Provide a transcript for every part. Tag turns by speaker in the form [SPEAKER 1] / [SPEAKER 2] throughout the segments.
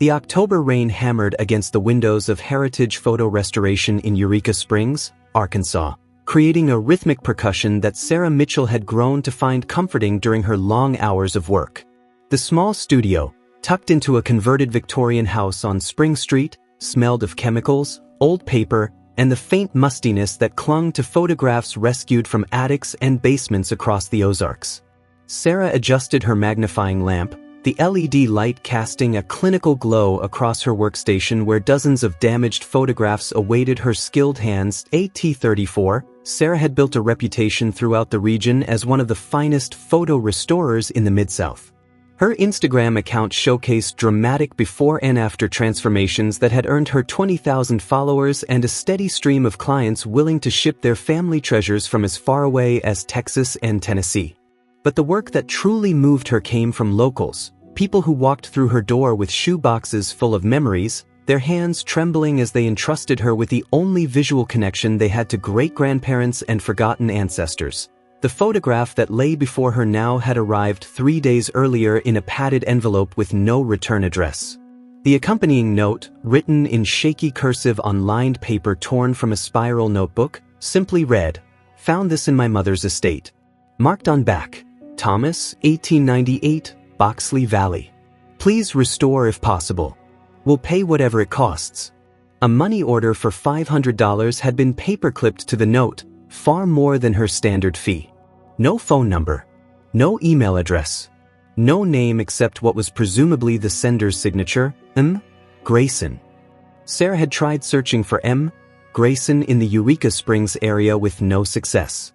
[SPEAKER 1] The October rain hammered against the windows of Heritage Photo Restoration in Eureka Springs, Arkansas, creating a rhythmic percussion that Sarah Mitchell had grown to find comforting during her long hours of work. The small studio, tucked into a converted Victorian house on Spring Street, smelled of chemicals, old paper, and the faint mustiness that clung to photographs rescued from attics and basements across the Ozarks. Sarah adjusted her magnifying lamp, the LED light casting a clinical glow across her workstation where dozens of damaged photographs awaited her skilled hands. At34, Sarah had built a reputation throughout the region as one of the finest photo restorers in the Mid-South. Her Instagram account showcased dramatic before and after transformations that had earned her 20,000 followers and a steady stream of clients willing to ship their family treasures from as far away as Texas and Tennessee. But the work that truly moved her came from locals, people who walked through her door with shoe boxes full of memories, their hands trembling as they entrusted her with the only visual connection they had to great-grandparents and forgotten ancestors. The photograph that lay before her now had arrived 3 days earlier in a padded envelope with no return address. The accompanying note, written in shaky cursive on lined paper torn from a spiral notebook, simply read, "Found this in my mother's estate." Marked on back, Thomas, 1898, Boxley Valley. Please restore if possible. We'll pay whatever it costs. A money order for $500 had been paperclipped to the note, far more than her standard fee. No phone number. No email address. No name except what was presumably the sender's signature, M. Grayson. Sarah had tried searching for M. Grayson in the Eureka Springs area with no success.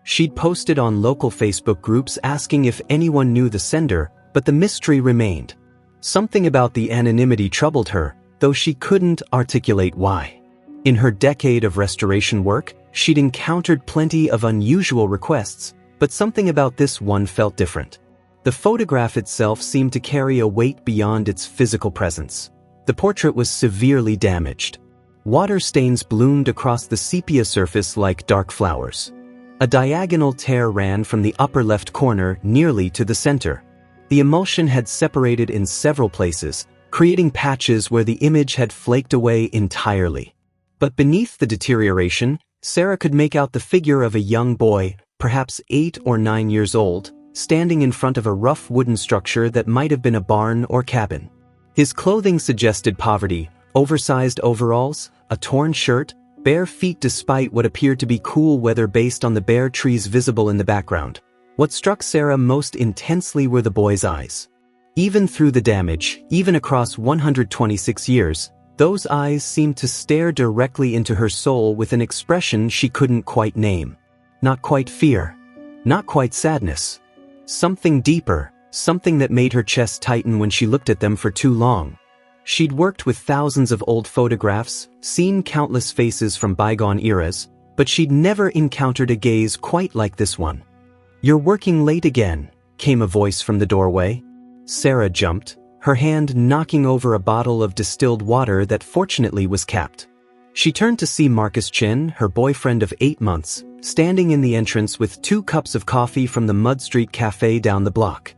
[SPEAKER 1] She'd posted on local Facebook groups asking if anyone knew the sender, but the mystery remained. Something about the anonymity troubled her, though she couldn't articulate why. In her decade of restoration work, she'd encountered plenty of unusual requests, but something about this one felt different. The photograph itself seemed to carry a weight beyond its physical presence. The portrait was severely damaged. Water stains bloomed across the sepia surface like dark flowers. A diagonal tear ran from the upper left corner nearly to the center. The emulsion had separated in several places, creating patches where the image had flaked away entirely. But beneath the deterioration, Sarah could make out the figure of a young boy, perhaps 8 or 9 years old, standing in front of a rough wooden structure that might have been a barn or cabin. His clothing suggested poverty, oversized overalls, a torn shirt, bare feet despite what appeared to be cool weather based on the bare trees visible in the background. What struck Sarah most intensely were the boy's eyes. Even through the damage, even across 126 years, those eyes seemed to stare directly into her soul with an expression she couldn't quite name. Not quite fear. Not quite sadness. Something deeper, something that made her chest tighten when she looked at them for too long. She'd worked with thousands of old photographs, seen countless faces from bygone eras, but she'd never encountered a gaze quite like this one. "You're working late again," came a voice from the doorway. Sarah jumped, her hand knocking over a bottle of distilled water that fortunately was capped. She turned to see Marcus Chen, her boyfriend of 8 months, standing in the entrance with 2 cups of coffee from the Mud Street Cafe down the block.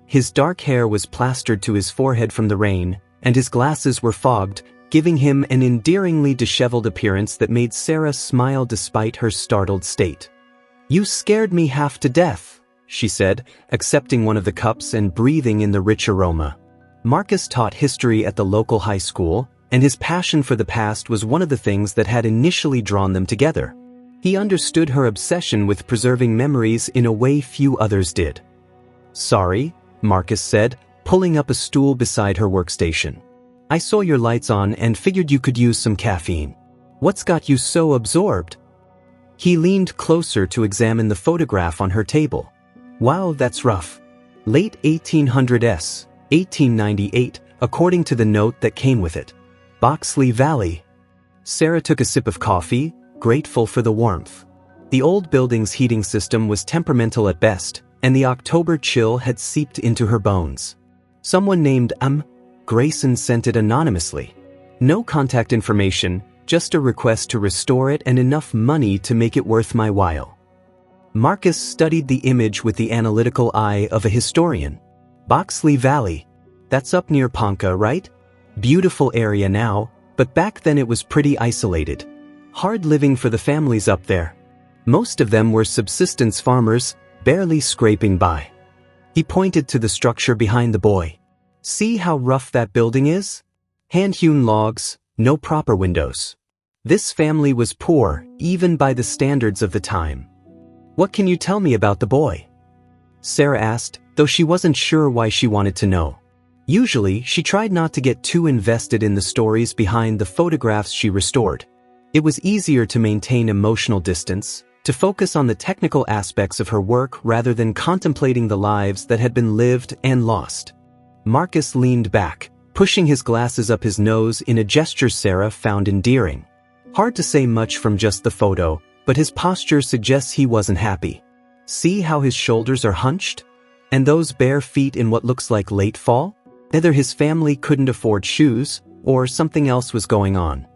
[SPEAKER 1] His dark hair was plastered to his forehead from the rain, and his glasses were fogged, giving him an endearingly disheveled appearance that made Sarah smile despite her startled state. "You scared me half to death," she said, accepting one of the cups and breathing in the rich aroma. Marcus taught history at the local high school, and his passion for the past was one of the things that had initially drawn them together. He understood her obsession with preserving memories in a way few others did. "Sorry," Marcus said, pulling up a stool beside her workstation. "I saw your lights on and figured you could use some caffeine. What's got you so absorbed?" He leaned closer to examine the photograph on her table. "Wow, that's rough. Late 1800s, 1898, according to the note that came with it. Boxley Valley." Sarah took a sip of coffee, grateful for the warmth. The old building's heating system was temperamental at best, and the October chill had seeped into her bones. Someone named Grayson sent it anonymously. No contact information, just a request to restore it and enough money to make it worth my while. Marcus studied the image with the analytical eye of a historian. "Boxley Valley. That's up near Ponca, right?" Beautiful area now, but back then it was pretty isolated. Hard living for the families up there. Most of them were subsistence farmers, barely scraping by. He pointed to the structure behind the boy. See how rough that building is? Hand-hewn logs, no proper windows. This family was poor, even by the standards of the time. What can you tell me about the boy? Sarah asked, though she wasn't sure why she wanted to know. Usually, she tried not to get too invested in the stories behind the photographs she restored. It was easier to maintain emotional distance, to focus on the technical aspects of her work rather than contemplating the lives that had been lived and lost. Marcus leaned back, pushing his glasses up his nose in a gesture Sarah found endearing. Hard to say much from just the photo, but his posture suggests he wasn't happy. See how his shoulders are hunched? And those bare feet in what looks like late fall? Either his family couldn't afford shoes, or something else was going on.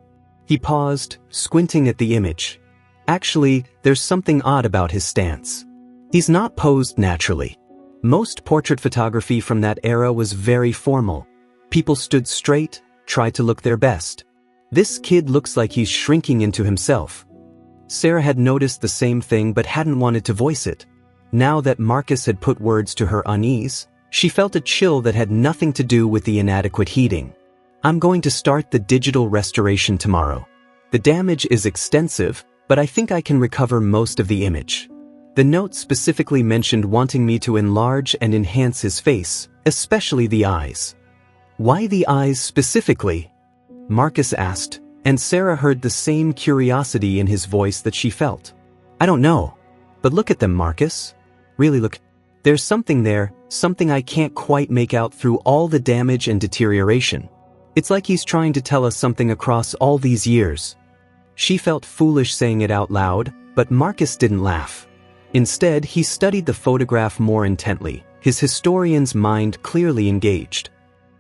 [SPEAKER 1] He paused, squinting at the image. Actually, there's something odd about his stance. He's not posed naturally. Most portrait photography from that era was very formal. People stood straight, tried to look their best. This kid looks like he's shrinking into himself. Sarah had noticed the same thing but hadn't wanted to voice it. Now that Marcus had put words to her unease, she felt a chill that had nothing to do with the inadequate heating. I'm going to start the digital restoration tomorrow. The damage is extensive, but I think I can recover most of the image. The note specifically mentioned wanting me to enlarge and enhance his face, especially the eyes. Why the eyes specifically? Marcus asked, and Sarah heard the same curiosity in his voice that she felt. I don't know. But look at them, Marcus. Really look. There's something there, something I can't quite make out through all the damage and deterioration. It's like he's trying to tell us something across all these years. She felt foolish saying it out loud, but Marcus didn't laugh. Instead, he studied the photograph more intently, his historian's mind clearly engaged.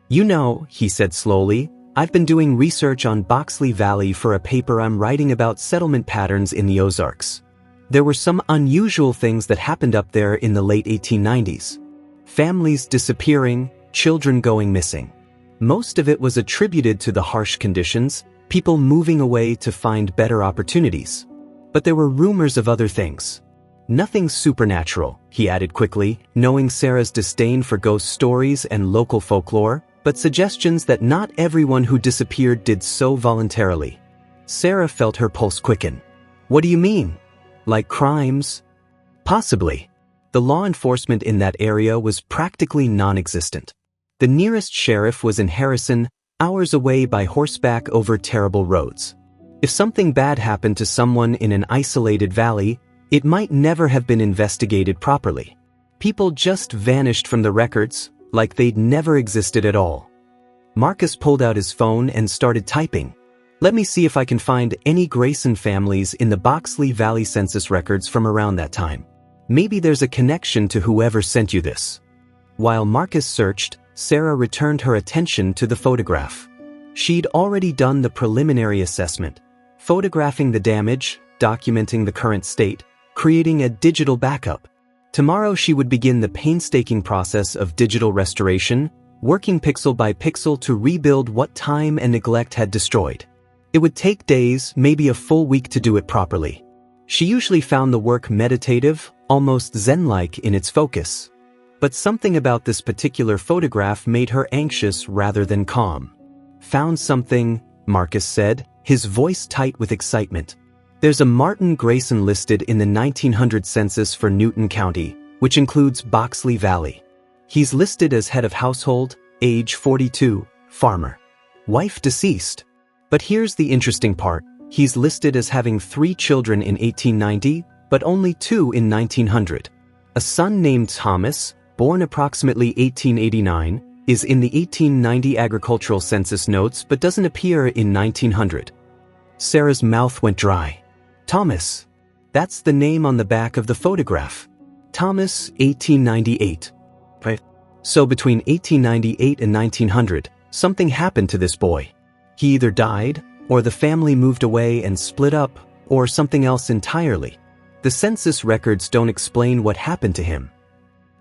[SPEAKER 1] You know, he said slowly, I've been doing research on Boxley Valley for a paper I'm writing about settlement patterns in the Ozarks. There were some unusual things that happened up there in the late 1890s. Families disappearing, children going missing. Most of it was attributed to the harsh conditions, people moving away to find better opportunities. But there were rumors of other things. Nothing supernatural, he added quickly, knowing Sarah's disdain for ghost stories and local folklore, but suggestions that not everyone who disappeared did so voluntarily. Sarah felt her pulse quicken. What do you mean? Like crimes? Possibly. The law enforcement in that area was practically non-existent. The nearest sheriff was in Harrison, hours away by horseback over terrible roads. If something bad happened to someone in an isolated valley, it might never have been investigated properly. People just vanished from the records, like they'd never existed at all. Marcus pulled out his phone and started typing. Let me see if I can find any Grayson families in the Boxley Valley census records from around that time. Maybe there's a connection to whoever sent you this. While Marcus searched, Sarah returned her attention to the photograph. She'd already done the preliminary assessment, photographing the damage, documenting the current state, creating a digital backup. Tomorrow she would begin the painstaking process of digital restoration, working pixel by pixel to rebuild what time and neglect had destroyed. It would take days, maybe a full week to do it properly. She usually found the work meditative, almost zen-like in its focus. But something about this particular photograph made her anxious rather than calm. Found something, Marcus said, his voice tight with excitement. There's a Martin Grayson listed in the 1900 census for Newton County, which includes Boxley Valley. He's listed as head of household, age 42, farmer. Wife deceased. But here's the interesting part. He's listed as having 3 children in 1890, but only 2 in 1900. A son named Thomas, born approximately 1889, is in the 1890 agricultural census notes but doesn't appear in 1900. Sarah's mouth went dry. Thomas. That's the name on the back of the photograph. Thomas, 1898. Right. So between 1898 and 1900, something happened to this boy. He either died, or the family moved away and split up, or something else entirely. The census records don't explain what happened to him.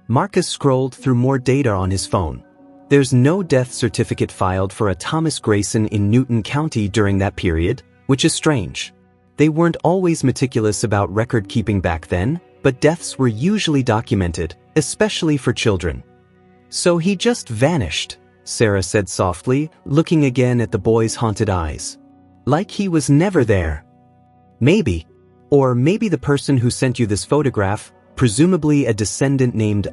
[SPEAKER 1] Marcus scrolled through more data on his phone. There's no death certificate filed for a Thomas Grayson in Newton County during that period, which is strange. They weren't always meticulous about record-keeping back then, but deaths were usually documented, especially for children. So he just vanished, Sarah said softly, looking again at the boy's haunted eyes. Like he was never there. Maybe. Or maybe the person who sent you this photograph, presumably a descendant named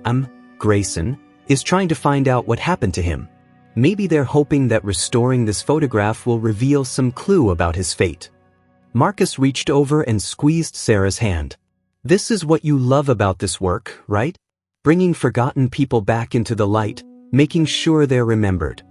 [SPEAKER 1] Grayson, is trying to find out what happened to him. Maybe they're hoping that restoring this photograph will reveal some clue about his fate. Marcus reached over and squeezed Sarah's hand. This is what you love about this work, right? Bringing forgotten people back into the light, making sure they're remembered.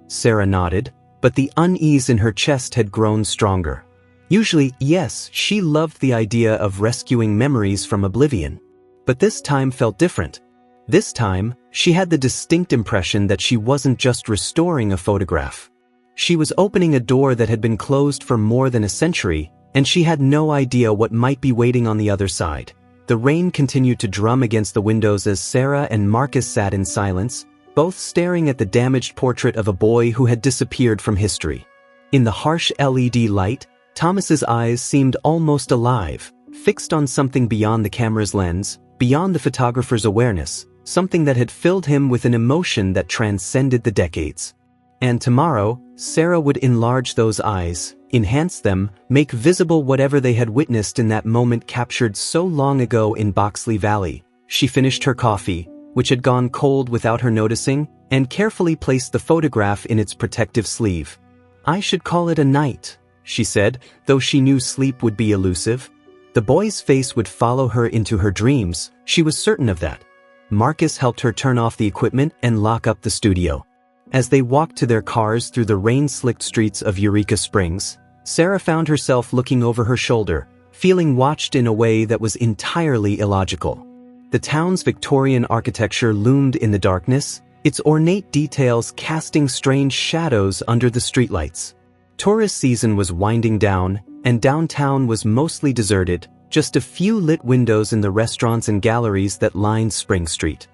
[SPEAKER 1] Sarah nodded, but the unease in her chest had grown stronger. Usually, yes, she loved the idea of rescuing memories from oblivion. But this time felt different. This time, she had the distinct impression that she wasn't just restoring a photograph. She was opening a door that had been closed for more than a century, and she had no idea what might be waiting on the other side. The rain continued to drum against the windows as Sarah and Marcus sat in silence, both staring at the damaged portrait of a boy who had disappeared from history. In the harsh LED light, Thomas's eyes seemed almost alive, fixed on something beyond the camera's lens, beyond the photographer's awareness, something that had filled him with an emotion that transcended the decades. And tomorrow, Sarah would enlarge those eyes, enhance them, make visible whatever they had witnessed in that moment captured so long ago in Boxley Valley. She finished her coffee, which had gone cold without her noticing, and carefully placed the photograph in its protective sleeve. I should call it a night, she said, though she knew sleep would be elusive. The boy's face would follow her into her dreams, she was certain of that. Marcus helped her turn off the equipment and lock up the studio. As they walked to their cars through the rain-slicked streets of Eureka Springs, Sarah found herself looking over her shoulder, feeling watched in a way that was entirely illogical. The town's Victorian architecture loomed in the darkness, its ornate details casting strange shadows under the streetlights. Tourist season was winding down, and downtown was mostly deserted, just a few lit windows in the restaurants and galleries that lined Spring Street.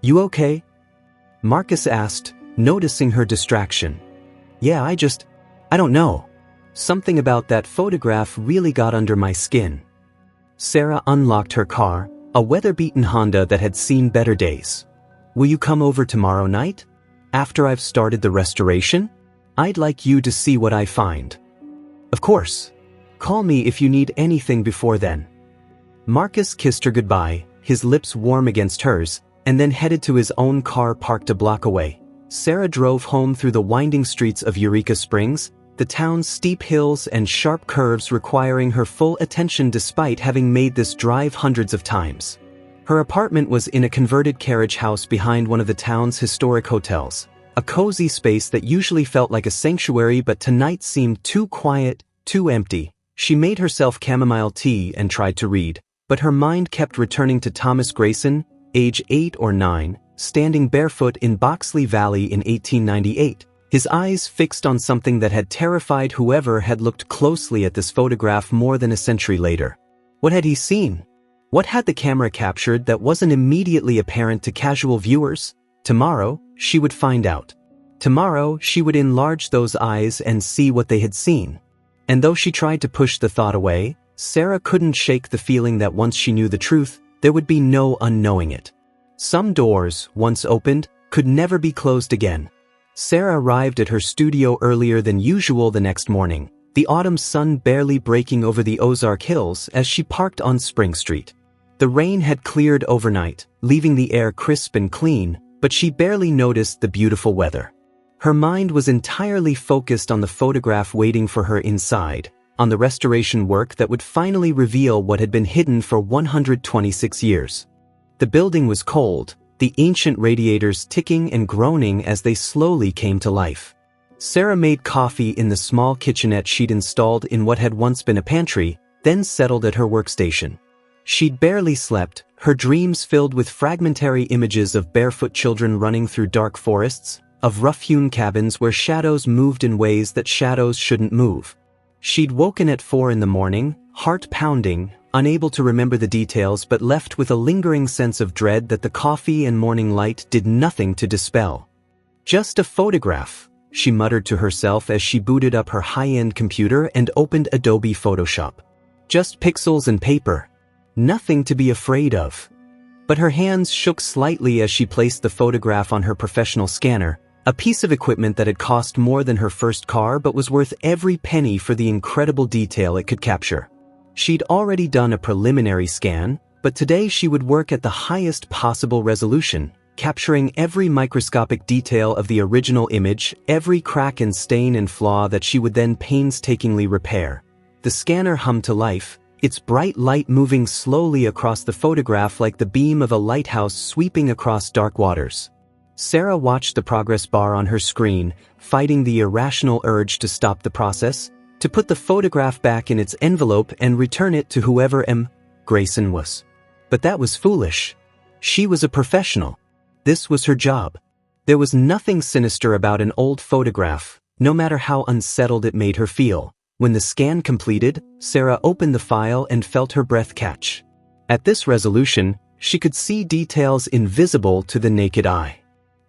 [SPEAKER 1] You okay? Marcus asked, noticing her distraction. Yeah, I don't know. Something about that photograph really got under my skin. Sarah unlocked her car, a weather-beaten Honda that had seen better days. Will you come over tomorrow night? After I've started the restoration? I'd like you to see what I find. Of course. Call me if you need anything before then. Marcus kissed her goodbye, his lips warm against hers, and then headed to his own car parked a block away. Sarah drove home through the winding streets of Eureka Springs, the town's steep hills and sharp curves requiring her full attention despite having made this drive hundreds of times. Her apartment was in a converted carriage house behind one of the town's historic hotels, a cozy space that usually felt like a sanctuary but tonight seemed too quiet, too empty. She made herself chamomile tea and tried to read, but her mind kept returning to Thomas Grayson, age 8 or 9, standing barefoot in Boxley Valley in 1898, his eyes fixed on something that had terrified whoever had looked closely at this photograph more than a century later. What had he seen? What had the camera captured that wasn't immediately apparent to casual viewers? Tomorrow, she would find out. Tomorrow, she would enlarge those eyes and see what they had seen. And though she tried to push the thought away, Sarah couldn't shake the feeling that once she knew the truth, there would be no unknowing it. Some doors, once opened, could never be closed again. Sarah arrived at her studio earlier than usual the next morning, the autumn sun barely breaking over the Ozark hills as she parked on Spring Street. The rain had cleared overnight, leaving the air crisp and clean, but she barely noticed the beautiful weather. Her mind was entirely focused on the photograph waiting for her inside, on the restoration work that would finally reveal what had been hidden for 126 years. The building was cold, the ancient radiators ticking and groaning as they slowly came to life. Sarah made coffee in the small kitchenette she'd installed in what had once been a pantry, then settled at her workstation. She'd barely slept, her dreams filled with fragmentary images of barefoot children running through dark forests, of rough-hewn cabins where shadows moved in ways that shadows shouldn't move. She'd woken at 4 in the morning, heart pounding, unable to remember the details but left with a lingering sense of dread that the coffee and morning light did nothing to dispel. Just a photograph, she muttered to herself as she booted up her high-end computer and opened Adobe Photoshop. Just pixels and paper. Nothing to be afraid of. But her hands shook slightly as she placed the photograph on her professional scanner, a piece of equipment that had cost more than her first car but was worth every penny for the incredible detail it could capture. She'd already done a preliminary scan, but today she would work at the highest possible resolution, capturing every microscopic detail of the original image, every crack and stain and flaw that she would then painstakingly repair. The scanner hummed to life, its bright light moving slowly across the photograph like the beam of a lighthouse sweeping across dark waters. Sarah watched the progress bar on her screen, fighting the irrational urge to stop the process, to put the photograph back in its envelope and return it to whoever Grayson was. But that was foolish. She was a professional. This was her job. There was nothing sinister about an old photograph, no matter how unsettled it made her feel. When the scan completed, Sarah opened the file and felt her breath catch. At this resolution, she could see details invisible to the naked eye.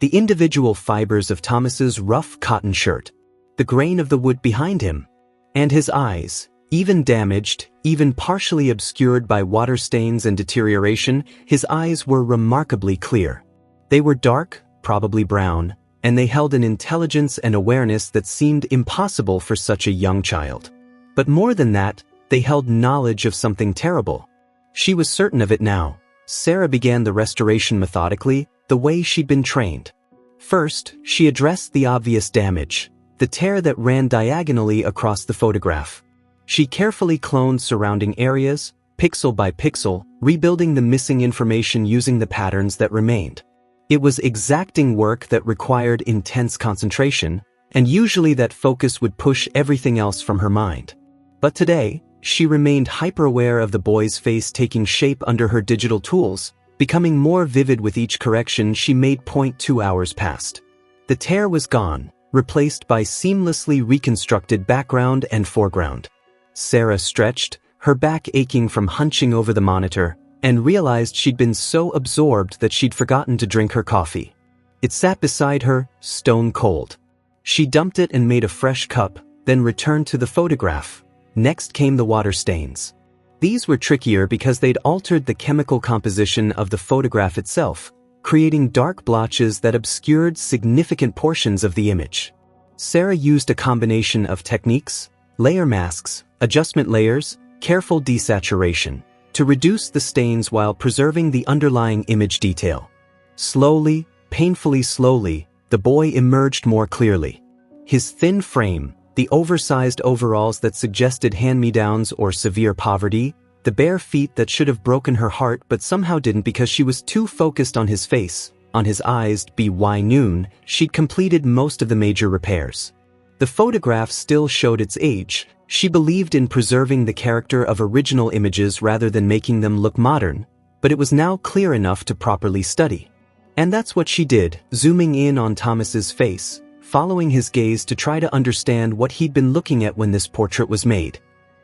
[SPEAKER 1] The individual fibers of Thomas's rough cotton shirt, the grain of the wood behind him, and his eyes, even damaged, even partially obscured by water stains and deterioration, his eyes were remarkably clear. They were dark, probably brown, and they held an intelligence and awareness that seemed impossible for such a young child. But more than that, they held knowledge of something terrible. She was certain of it now. Sarah began the restoration methodically, the way she'd been trained. First, she addressed the obvious damage, the tear that ran diagonally across the photograph. She carefully cloned surrounding areas, pixel by pixel, rebuilding the missing information using the patterns that remained. It was exacting work that required intense concentration, and usually that focus would push everything else from her mind. But today, she remained hyper-aware of the boy's face taking shape under her digital tools, becoming more vivid with each correction she made. 2 hours passed. The tear was gone, replaced by seamlessly reconstructed background and foreground. Sarah stretched, her back aching from hunching over the monitor, and realized she'd been so absorbed that she'd forgotten to drink her coffee. It sat beside her, stone cold. She dumped it and made a fresh cup, then returned to the photograph. Next came the water stains. These were trickier because they'd altered the chemical composition of the photograph itself, creating dark blotches that obscured significant portions of the image. Sarah used a combination of techniques, layer masks, adjustment layers, careful desaturation, to reduce the stains while preserving the underlying image detail. Slowly, painfully slowly, the boy emerged more clearly. His thin frame, the oversized overalls that suggested hand-me-downs or severe poverty, the bare feet that should have broken her heart but somehow didn't because she was too focused on his face, on his eyes. By noon, she'd completed most of the major repairs. The photograph still showed its age. She believed in preserving the character of original images rather than making them look modern, but it was now clear enough to properly study. And that's what she did, zooming in on Thomas's face, following his gaze to try to understand what he'd been looking at when this portrait was made.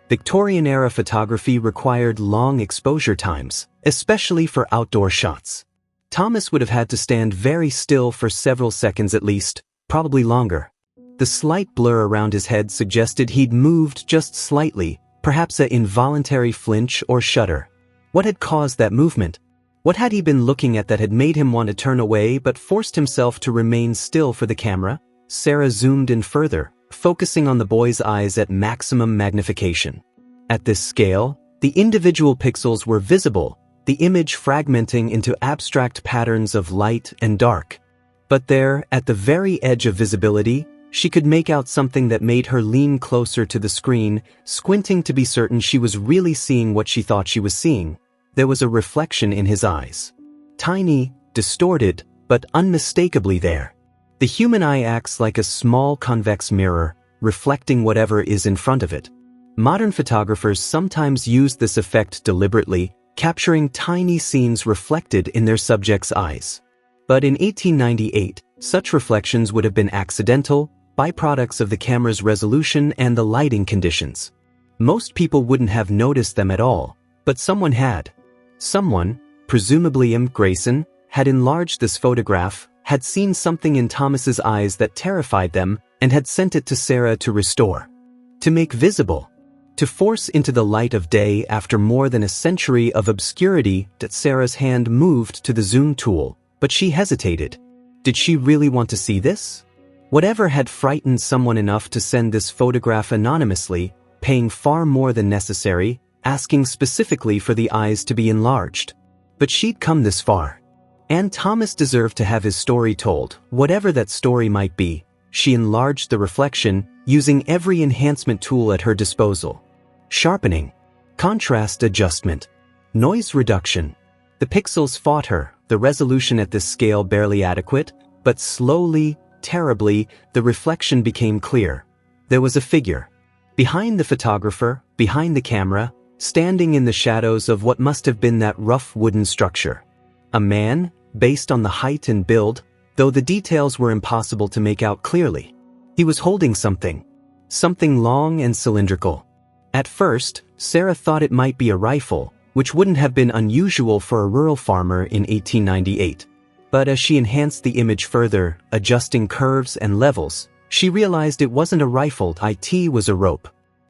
[SPEAKER 1] Victorian-era photography required long exposure times, especially for outdoor shots. Thomas would have had to stand very still for several seconds at least, probably longer. The slight blur around his head suggested he'd moved just slightly, perhaps an involuntary flinch or shudder. What had caused that movement? What had he been looking at that had made him want to turn away but forced himself to remain still for the camera? Sarah zoomed in further, focusing on the boy's eyes at maximum magnification. At this scale, the individual pixels were visible, the image fragmenting into abstract patterns of light and dark. But there, at the very edge of visibility, she could make out something that made her lean closer to the screen, squinting to be certain she was really seeing what she thought she was seeing. There was a reflection in his eyes. Tiny, distorted, but unmistakably there. The human eye acts like a small convex mirror, reflecting whatever is in front of it. Modern photographers sometimes use this effect deliberately, capturing tiny scenes reflected in their subject's eyes. But in 1898, such reflections would have been accidental, byproducts of the camera's resolution and the lighting conditions. Most people wouldn't have noticed them at all, but someone had. Someone, presumably Grayson, had enlarged this photograph, had seen something in Thomas's eyes that terrified them and had sent it to Sarah to restore, to make visible, to force into the light of day after more than a century of obscurity. That Sarah's hand moved to the zoom tool, but she hesitated. Did she really want to see this? Whatever had frightened someone enough to send this photograph anonymously, paying far more than necessary, asking specifically for the eyes to be enlarged. But she'd come this far. And Thomas deserved to have his story told, whatever that story might be. She enlarged the reflection, using every enhancement tool at her disposal. Sharpening, contrast adjustment, noise reduction. The pixels fought her, the resolution at this scale barely adequate, but slowly, terribly, the reflection became clear. There was a figure. Behind the photographer, behind the camera, standing in the shadows of what must have been that rough wooden structure. A man, based on the height and build, though the details were impossible to make out clearly. He was holding something. Something long and cylindrical. At first, Sarah thought it might be a rifle, which wouldn't have been unusual for a rural farmer in 1898. But as she enhanced the image further, adjusting curves and levels, she realized it wasn't a rifle. It was a rope.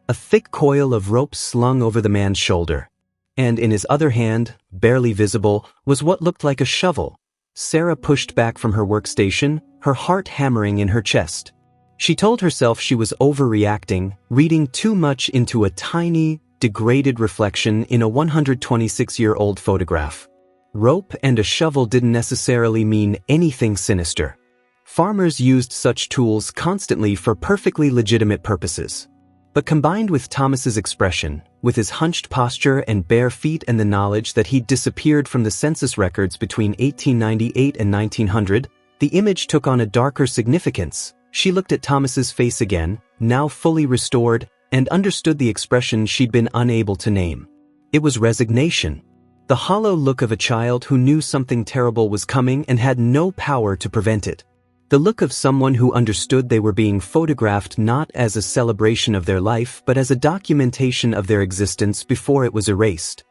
[SPEAKER 1] A thick coil of rope slung over the man's shoulder. And in his other hand, barely visible, was what looked like a shovel. Sarah pushed back from her workstation, her heart hammering in her chest. She told herself she was overreacting, reading too much into a tiny, degraded reflection in a 126-year-old photograph. Rope and a shovel didn't necessarily mean anything sinister. Farmers used such tools constantly for perfectly legitimate purposes. But combined with Thomas's expression, with his hunched posture and bare feet and the knowledge that he'd disappeared from the census records between 1898 and 1900, the image took on a darker significance. She looked at Thomas's face again, now fully restored, and understood the expression she'd been unable to name. It was resignation. The hollow look of a child who knew something terrible was coming and had no power to prevent it. The look of someone who understood they were being photographed not as a celebration of their life but as a documentation of their existence before it was erased.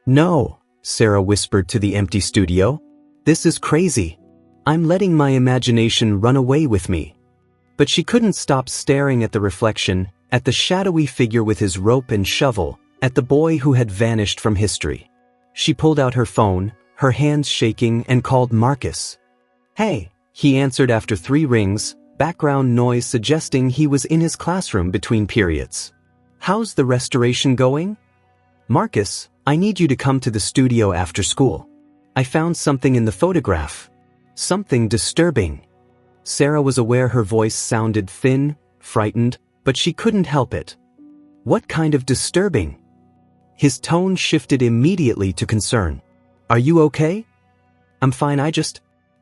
[SPEAKER 1] "No," Sarah whispered to the empty studio. "This is crazy. I'm letting my imagination run away with me." But she couldn't stop staring at the reflection, at the shadowy figure with his rope and shovel, at the boy who had vanished from history. She pulled out her phone, her hands shaking, and called Marcus. "Hey," he answered after 3 rings, background noise suggesting he was in his classroom between periods. "How's the restoration going?" "Marcus, I need you to come to the studio after school. I found something in the photograph. Something disturbing." Sarah was aware her voice sounded thin, frightened, but she couldn't help it. "What kind of disturbing?" His tone shifted immediately to concern. "Are you okay?" "I'm fine,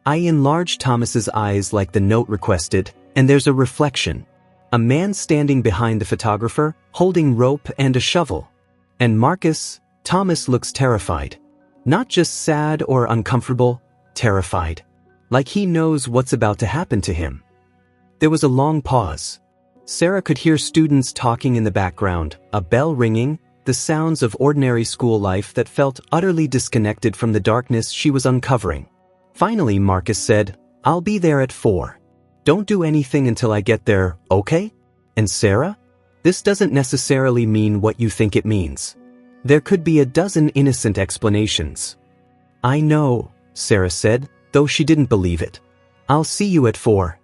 [SPEAKER 1] I enlarged Thomas's eyes like the note requested, and there's a reflection. A man standing behind the photographer, holding rope and a shovel. And Thomas looks terrified. Not just sad or uncomfortable, terrified. Like he knows what's about to happen to him." There was a long pause. Sarah could hear students talking in the background, a bell ringing, the sounds of ordinary school life that felt utterly disconnected from the darkness she was uncovering. Finally, Marcus said, "I'll be there at 4. Don't do anything until I get there, okay?" "And Sarah? This doesn't necessarily mean what you think it means. There could be a dozen innocent explanations." "I know," Sarah said, though she didn't believe it. "I'll see you at 4.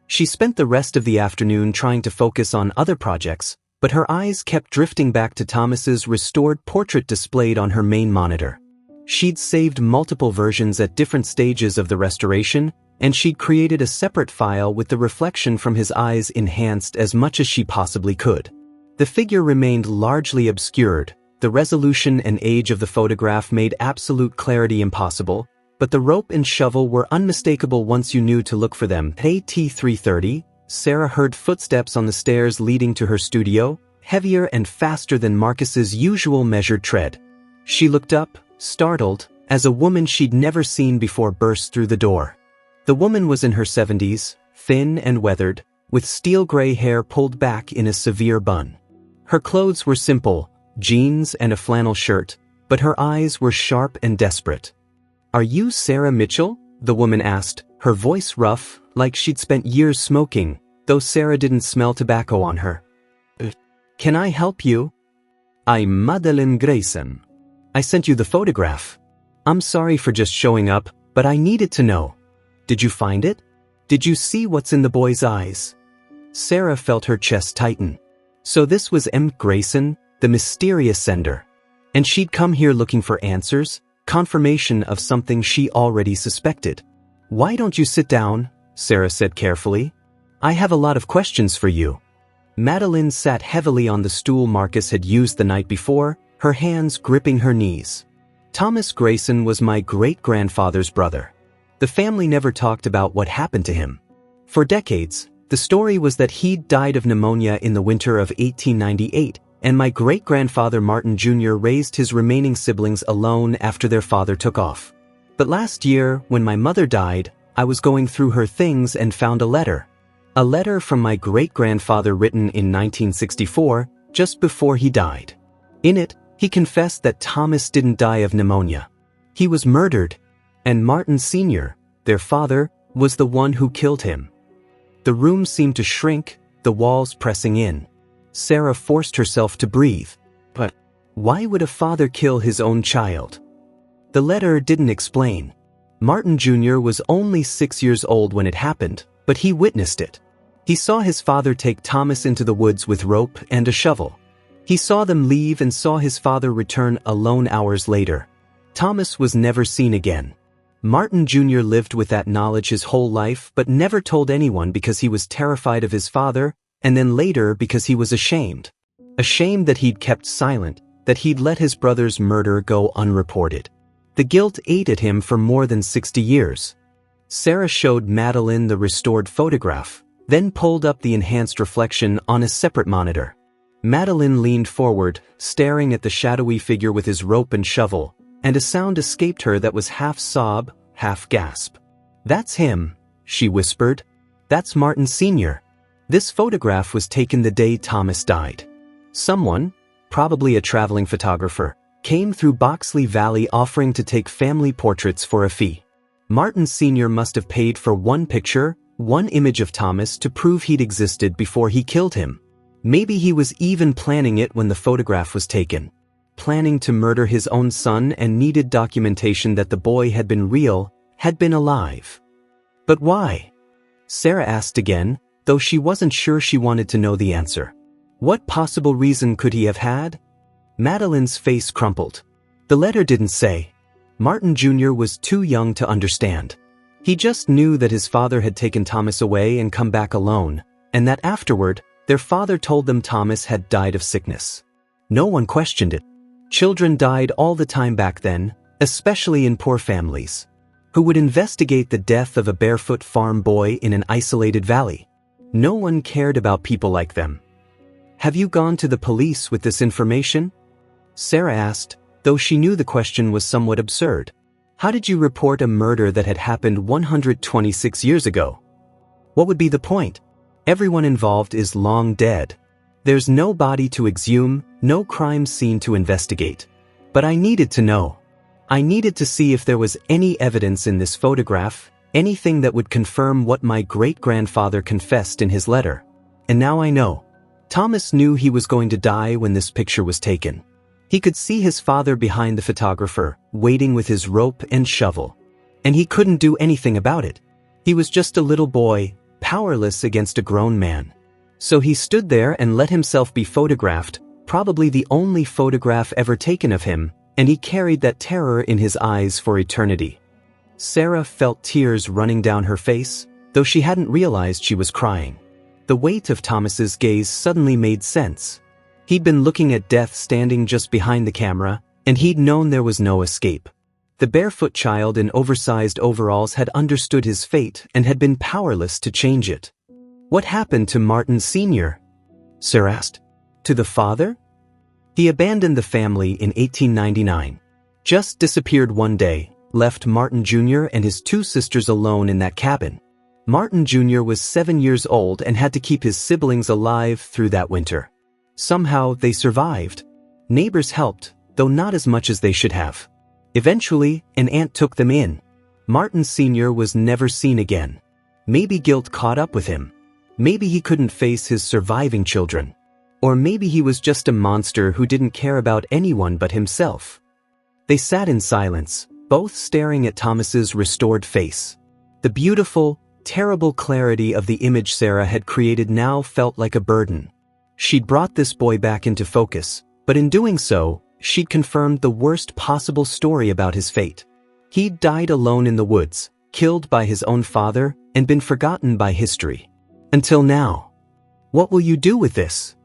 [SPEAKER 1] She spent the rest of the afternoon trying to focus on other projects, but her eyes kept drifting back to Thomas's restored portrait displayed on her main monitor. She'd saved multiple versions at different stages of the restoration, and she'd created a separate file with the reflection from his eyes enhanced as much as she possibly could. The figure remained largely obscured, the resolution and age of the photograph made absolute clarity impossible, but the rope and shovel were unmistakable once you knew to look for them. At 3:30, Sarah heard footsteps on the stairs leading to her studio, heavier and faster than Marcus's usual measured tread. She looked up, startled, as a woman she'd never seen before burst through the door. The woman was in her 70s, thin and weathered, with steel-gray hair pulled back in a severe bun. Her clothes were simple, jeans and a flannel shirt, but her eyes were sharp and desperate. "Are you Sarah Mitchell?" the woman asked, her voice rough, like she'd spent years smoking, though Sarah didn't smell tobacco on her. Can I help you? I'm Madeleine Grayson. I sent you the photograph. I'm sorry for just showing up, but I needed to know. Did you find it? Did you see what's in the boy's eyes? Sarah felt her chest tighten. So this was M. Grayson, the mysterious sender. And she'd come here looking for answers, confirmation of something she already suspected. Why don't you sit down? Sarah said carefully. I have a lot of questions for you. Madeleine sat heavily on the stool Marcus had used the night before, her hands gripping her knees. Thomas Grayson was my great-grandfather's brother. The family never talked about what happened to him. For decades, the story was that he'd died of pneumonia in the winter of 1898, and my great-grandfather Martin Jr. raised his remaining siblings alone after their father took off. But last year, when my mother died, I was going through her things and found a letter. A letter from my great-grandfather written in 1964, just before he died. In it, he confessed that Thomas didn't die of pneumonia. He was murdered, and Martin Sr., their father, was the one who killed him. The room seemed to shrink, the walls pressing in. Sarah forced herself to breathe. But why would a father kill his own child? The letter didn't explain. Martin Jr. was only 6 years old when it happened, but he witnessed it. He saw his father take Thomas into the woods with rope and a shovel. He saw them leave and saw his father return alone hours later. Thomas was never seen again. Martin Jr. lived with that knowledge his whole life but never told anyone because he was terrified of his father, and then later because he was ashamed. Ashamed that he'd kept silent, that he'd let his brother's murder go unreported. The guilt ate at him for more than 60 years. Sarah showed Madeleine the restored photograph, then pulled up the enhanced reflection on a separate monitor. Madeleine leaned forward, staring at the shadowy figure with his rope and shovel, and a sound escaped her that was half sob, half gasp. That's him, she whispered. That's Martin Sr. This photograph was taken the day Thomas died. Someone, probably a traveling photographer, came through Boxley Valley offering to take family portraits for a fee. Martin Sr. must have paid for one picture, one image of Thomas to prove he'd existed before he killed him. Maybe he was even planning it when the photograph was taken. Planning to murder his own son and needed documentation that the boy had been real, had been alive. But why? Sarah asked again, though she wasn't sure she wanted to know the answer. What possible reason could he have had? Madeleine's face crumpled. The letter didn't say. Martin Jr. was too young to understand. He just knew that his father had taken Thomas away and come back alone, and that afterward, their father told them Thomas had died of sickness. No one questioned it. Children died all the time back then, especially in poor families. Who would investigate the death of a barefoot farm boy in an isolated valley? No one cared about people like them. Have you gone to the police with this information? Sarah asked, though she knew the question was somewhat absurd. How did you report a murder that had happened 126 years ago? What would be the point? Everyone involved is long dead. There's no body to exhume, no crime scene to investigate. But I needed to know. I needed to see if there was any evidence in this photograph, anything that would confirm what my great-grandfather confessed in his letter. And now I know. Thomas knew he was going to die when this picture was taken. He could see his father behind the photographer, waiting with his rope and shovel. And he couldn't do anything about it. He was just a little boy, powerless against a grown man. So he stood there and let himself be photographed, probably the only photograph ever taken of him, and he carried that terror in his eyes for eternity. Sarah felt tears running down her face, though she hadn't realized she was crying. The weight of Thomas's gaze suddenly made sense. He'd been looking at death standing just behind the camera, and he'd known there was no escape. The barefoot child in oversized overalls had understood his fate and had been powerless to change it. What happened to Martin Sr.? Sarah asked. To the father? He abandoned the family in 1899. Just disappeared one day, left Martin Jr. and his 2 sisters alone in that cabin. Martin Jr. was 7 years old and had to keep his siblings alive through that winter. Somehow they survived. Neighbors helped, though not as much as they should have. Eventually, an aunt took them in. Martin Sr. was never seen again. Maybe guilt caught up with him. Maybe he couldn't face his surviving children. Or maybe he was just a monster who didn't care about anyone but himself. They sat in silence, both staring at Thomas's restored face. The beautiful, terrible clarity of the image Sarah had created now felt like a burden. She'd brought this boy back into focus, but in doing so, she'd confirmed the worst possible story about his fate. He'd died alone in the woods, killed by his own father, and been forgotten by history. Until now. What will you do with this?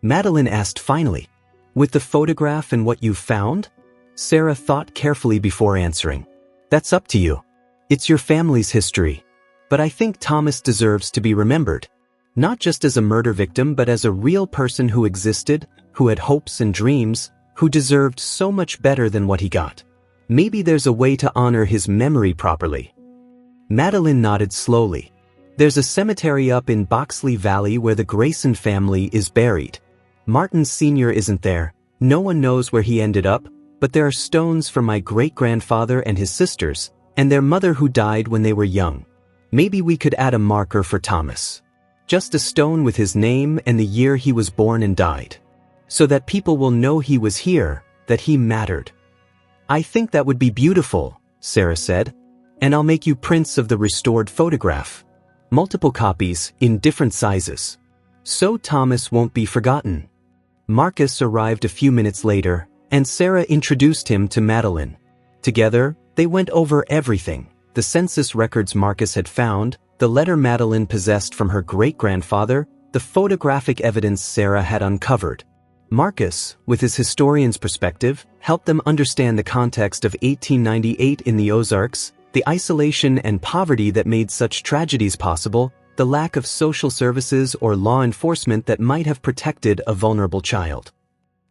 [SPEAKER 1] Madeline asked finally. With the photograph and what you've found? Sarah thought carefully before answering. That's up to you. It's your family's history. But I think Thomas deserves to be remembered. Not just as a murder victim but as a real person who existed, who had hopes and dreams, who deserved so much better than what he got. Maybe there's a way to honor his memory properly. Madeline nodded slowly. There's a cemetery up in Boxley Valley where the Grayson family is buried. Martin Sr. isn't there. No one knows where he ended up, but there are stones for my great-grandfather and his sisters, and their mother who died when they were young. Maybe we could add a marker for Thomas. Just a stone with his name and the year he was born and died. So that people will know he was here, that he mattered. I think that would be beautiful, Sarah said. And I'll make you prints of the restored photograph. Multiple copies, in different sizes. So Thomas won't be forgotten. Marcus arrived a few minutes later, and Sarah introduced him to Madeline. Together, they went over everything. The census records Marcus had found, the letter Madeline possessed from her great-grandfather, the photographic evidence Sarah had uncovered. Marcus, with his historian's perspective, helped them understand the context of 1898 in the Ozarks, the isolation and poverty that made such tragedies possible, the lack of social services or law enforcement that might have protected a vulnerable child.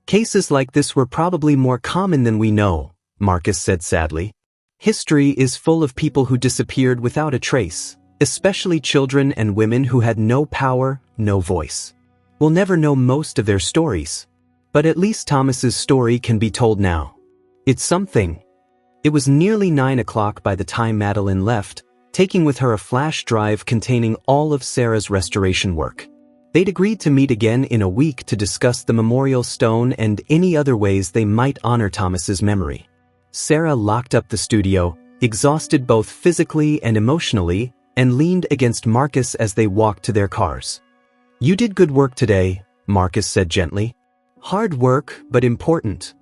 [SPEAKER 1] Cases like this were probably more common than we know, Marcus said sadly. History is full of people who disappeared without a trace, especially children and women who had no power, no voice. We'll never know most of their stories. But at least Thomas's story can be told now. It's something. It was nearly 9 o'clock by the time Madeline left, taking with her a flash drive containing all of Sarah's restoration work. They'd agreed to meet again in a week to discuss the memorial stone and any other ways they might honor Thomas's memory. Sarah locked up the studio, exhausted both physically and emotionally, and leaned against Marcus as they walked to their cars. You did good work today, Marcus said gently. Hard work, but important.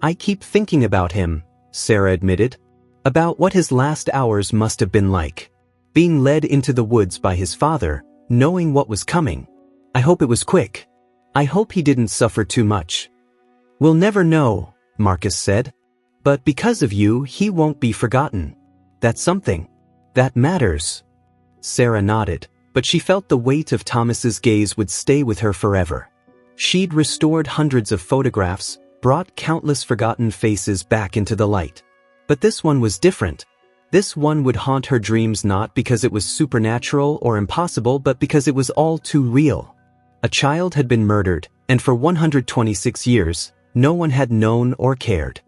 [SPEAKER 1] I keep thinking about him, Sarah admitted. About what his last hours must have been like. Being led into the woods by his father, knowing what was coming. I hope it was quick. I hope he didn't suffer too much. We'll never know, Marcus said. But because of you, he won't be forgotten. That's something. That matters. Sarah nodded, but she felt the weight of Thomas's gaze would stay with her forever. She'd restored hundreds of photographs, brought countless forgotten faces back into the light. But this one was different. This one would haunt her dreams not because it was supernatural or impossible but because it was all too real. A child had been murdered, and for 126 years, no one had known or cared.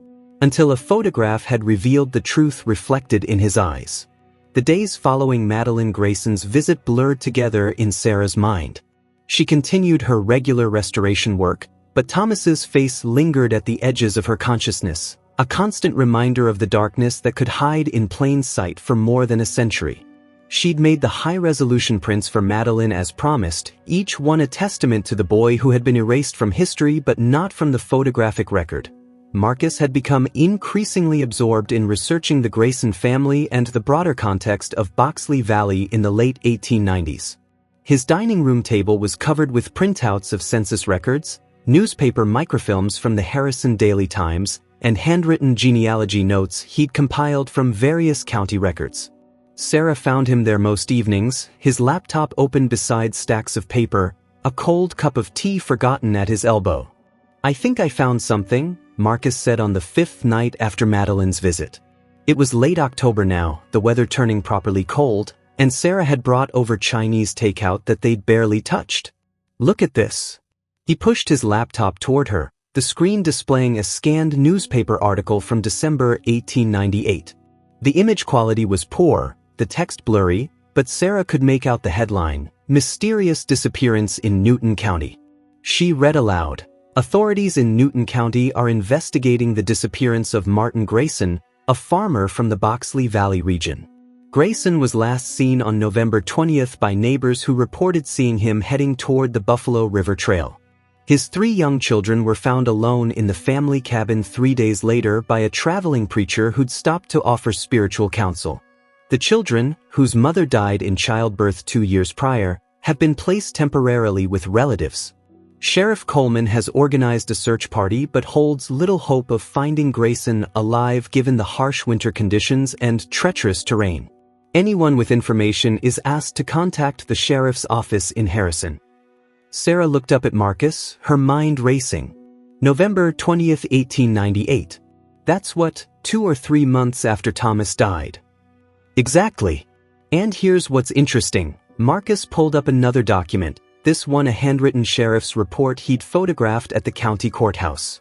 [SPEAKER 1] Until a photograph had revealed the truth reflected in his eyes. The days following Madeline Grayson's visit blurred together in Sarah's mind. She continued her regular restoration work, but Thomas's face lingered at the edges of her consciousness, a constant reminder of the darkness that could hide in plain sight for more than a century. She'd made the high-resolution prints for Madeline as promised, each one a testament to the boy who had been erased from history but not from the photographic record. Marcus had become increasingly absorbed in researching the Grayson family and the broader context of Boxley Valley in the late 1890s. His dining room table was covered with printouts of census records, newspaper microfilms from the Harrison Daily Times, and handwritten genealogy notes he'd compiled from various county records. Sarah found him there most evenings, his laptop open beside stacks of paper, a cold cup of tea forgotten at his elbow. I think I found something, Marcus said on the 5th night after Madeline's visit. It was late October now, the weather turning properly cold, and Sarah had brought over Chinese takeout that they'd barely touched. Look at this. He pushed his laptop toward her, the screen displaying a scanned newspaper article from December 1898. The image quality was poor, the text blurry, but Sarah could make out the headline, "Mysterious Disappearance in Newton County." She read aloud, "Authorities in Newton County are investigating the disappearance of Martin Grayson, a farmer from the Boxley Valley region. Grayson was last seen on November 20th by neighbors who reported seeing him heading toward the Buffalo River Trail. His 3 young children were found alone in the family cabin 3 days later by a traveling preacher who'd stopped to offer spiritual counsel. The children, whose mother died in childbirth 2 years prior, have been placed temporarily with relatives. Sheriff Coleman has organized a search party but holds little hope of finding Grayson alive given the harsh winter conditions and treacherous terrain. Anyone with information is asked to contact the sheriff's office in Harrison." Sarah looked up at Marcus, her mind racing. November 20th, 1898. That's what, 2 or 3 months after Thomas died. Exactly. And here's what's interesting. Marcus pulled up another document, this one a handwritten sheriff's report he'd photographed at the county courthouse.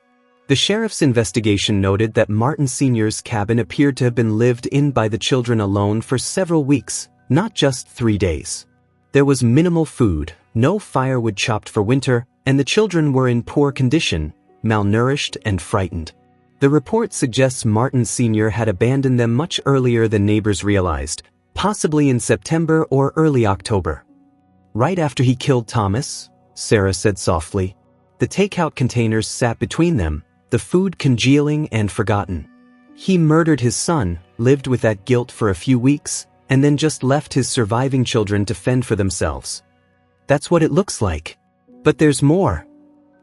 [SPEAKER 1] The sheriff's investigation noted that Martin Sr.'s cabin appeared to have been lived in by the children alone for several weeks, not just 3 days. There was minimal food, no firewood chopped for winter, and the children were in poor condition, malnourished and frightened. The report suggests Martin Sr. had abandoned them much earlier than neighbors realized, possibly in September or early October. "Right after he killed Thomas," Sarah said softly. "The takeout containers sat between them, the food congealing and forgotten. He murdered his son, lived with that guilt for a few weeks, and then just left his surviving children to fend for themselves. That's what it looks like. But there's more."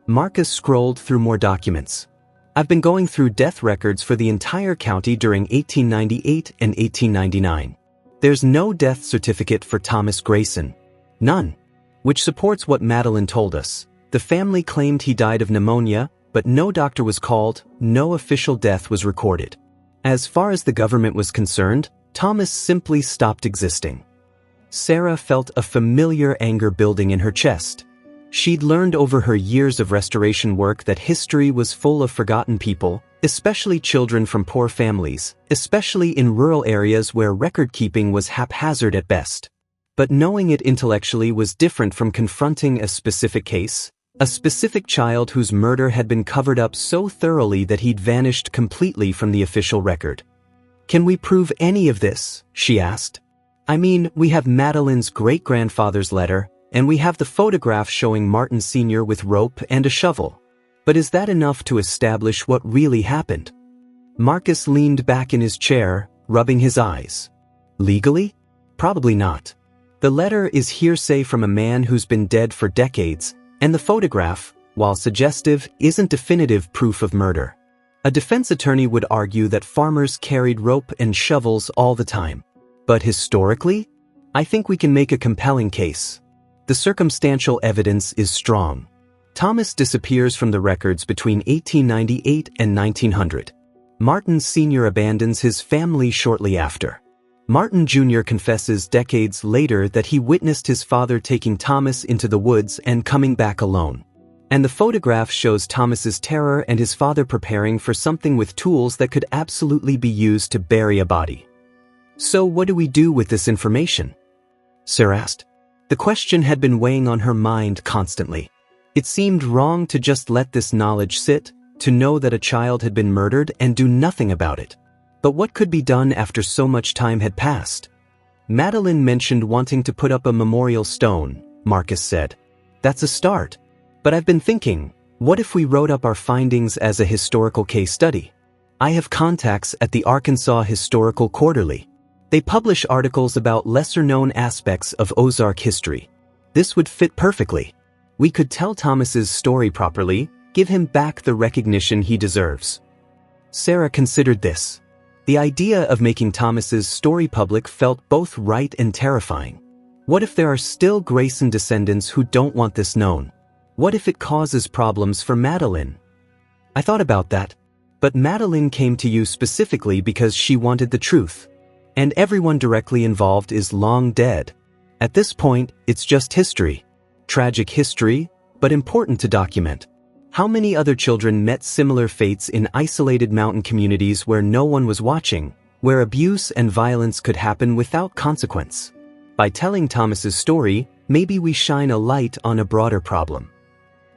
[SPEAKER 1] Marcus scrolled through more documents. "I've been going through death records for the entire county during 1898 and 1899. There's no death certificate for Thomas Grayson. None. Which supports what Madeline told us. The family claimed he died of pneumonia, but no doctor was called, no official death was recorded. As far as the government was concerned, Thomas simply stopped existing." Sarah felt a familiar anger building in her chest. She'd learned over her years of restoration work that history was full of forgotten people, especially children from poor families, especially in rural areas where record-keeping was haphazard at best. But knowing it intellectually was different from confronting a specific case, a specific child whose murder had been covered up so thoroughly that he'd vanished completely from the official record. "Can we prove any of this?" she asked. "I mean, we have Madeline's great-grandfather's letter, and we have the photograph showing Martin Sr. with rope and a shovel. But is that enough to establish what really happened?" Marcus leaned back in his chair, rubbing his eyes. "Legally? Probably not. The letter is hearsay from a man who's been dead for decades, and the photograph, while suggestive, isn't definitive proof of murder. A defense attorney would argue that farmers carried rope and shovels all the time. But historically, I think we can make a compelling case. The circumstantial evidence is strong. Thomas disappears from the records between 1898 and 1900. Martin Sr. abandons his family shortly after. Martin Jr. confesses decades later that he witnessed his father taking Thomas into the woods and coming back alone. And the photograph shows Thomas's terror and his father preparing for something with tools that could absolutely be used to bury a body. "So what do we do with this information?" Sarah asked. The question had been weighing on her mind constantly. It seemed wrong to just let this knowledge sit, to know that a child had been murdered and do nothing about it. But what could be done after so much time had passed? Madeline mentioned wanting to put up a memorial stone, Marcus said. "That's a start. But I've been thinking, what if we wrote up our findings as a historical case study? I have contacts at the Arkansas Historical Quarterly. They publish articles about lesser-known aspects of Ozark history. This would fit perfectly. We could tell Thomas's story properly, give him back the recognition he deserves." Sarah considered this. The idea of making Thomas's story public felt both right and terrifying. What if there are still Grayson descendants who don't want this known? What if it causes problems for Madeline? I thought about that, but Madeline came to you specifically because she wanted the truth. And everyone directly involved is long dead. At this point, it's just history. Tragic history, but important to document. How many other children met similar fates in isolated mountain communities where no one was watching, where abuse and violence could happen without consequence. By telling Thomas's story, maybe we shine a light on a broader problem.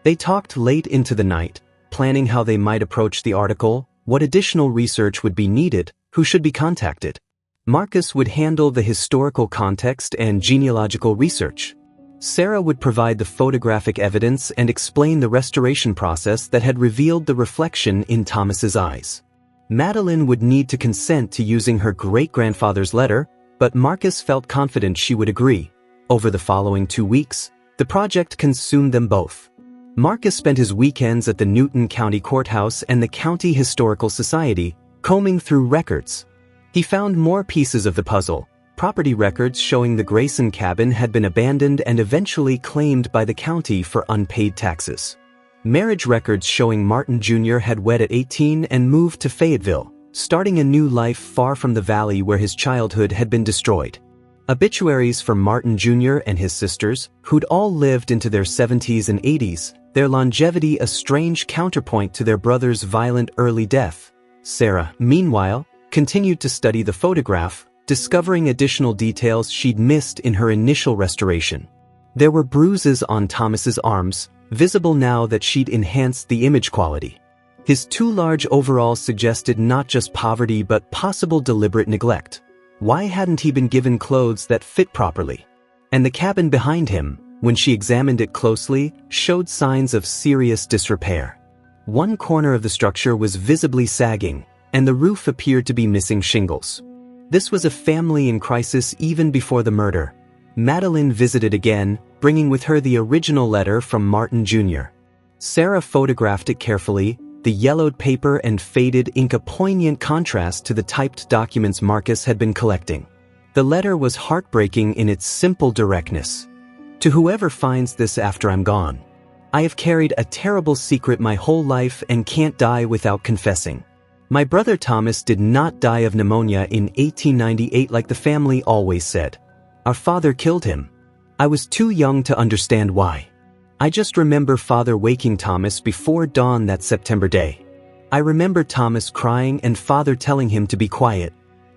[SPEAKER 1] They talked late into the night, planning how they might approach the article, what additional research would be needed, who should be contacted. Marcus would handle the historical context and genealogical research. Sarah would provide the photographic evidence and explain the restoration process that had revealed the reflection in Thomas's eyes. Madeline would need to consent to using her great-grandfather's letter, but Marcus felt confident she would agree. Over the following 2 weeks, the project consumed them both. Marcus spent his weekends at the Newton County Courthouse and the County Historical Society, combing through records. He found more pieces of the puzzle, property records showing the Grayson cabin had been abandoned and eventually claimed by the county for unpaid taxes. Marriage records showing Martin Jr. had wed at 18 and moved to Fayetteville, starting a new life far from the valley where his childhood had been destroyed. Obituaries for Martin Jr. and his sisters, who'd all lived into their 70s and 80s, their longevity a strange counterpoint to their brother's violent early death. Sarah, meanwhile, continued to study the photograph, discovering additional details she'd missed in her initial restoration. There were bruises on Thomas's arms, visible now that she'd enhanced the image quality. His too large overalls suggested not just poverty but possible deliberate neglect. Why hadn't he been given clothes that fit properly? And the cabin behind him, when she examined it closely, showed signs of serious disrepair. One corner of the structure was visibly sagging, and the roof appeared to be missing shingles. This was a family in crisis even before the murder. Madeline visited again, bringing with her the original letter from Martin Jr. Sarah photographed it carefully, the yellowed paper and faded ink a poignant contrast to the typed documents Marcus had been collecting. The letter was heartbreaking in its simple directness. To whoever finds this after I'm gone, I have carried a terrible secret my whole life and can't die without confessing. My brother Thomas did not die of pneumonia in 1898 like the family always said. Our father killed him. I was too young to understand why. I just remember Father waking Thomas before dawn that September day. I remember Thomas crying and Father telling him to be quiet.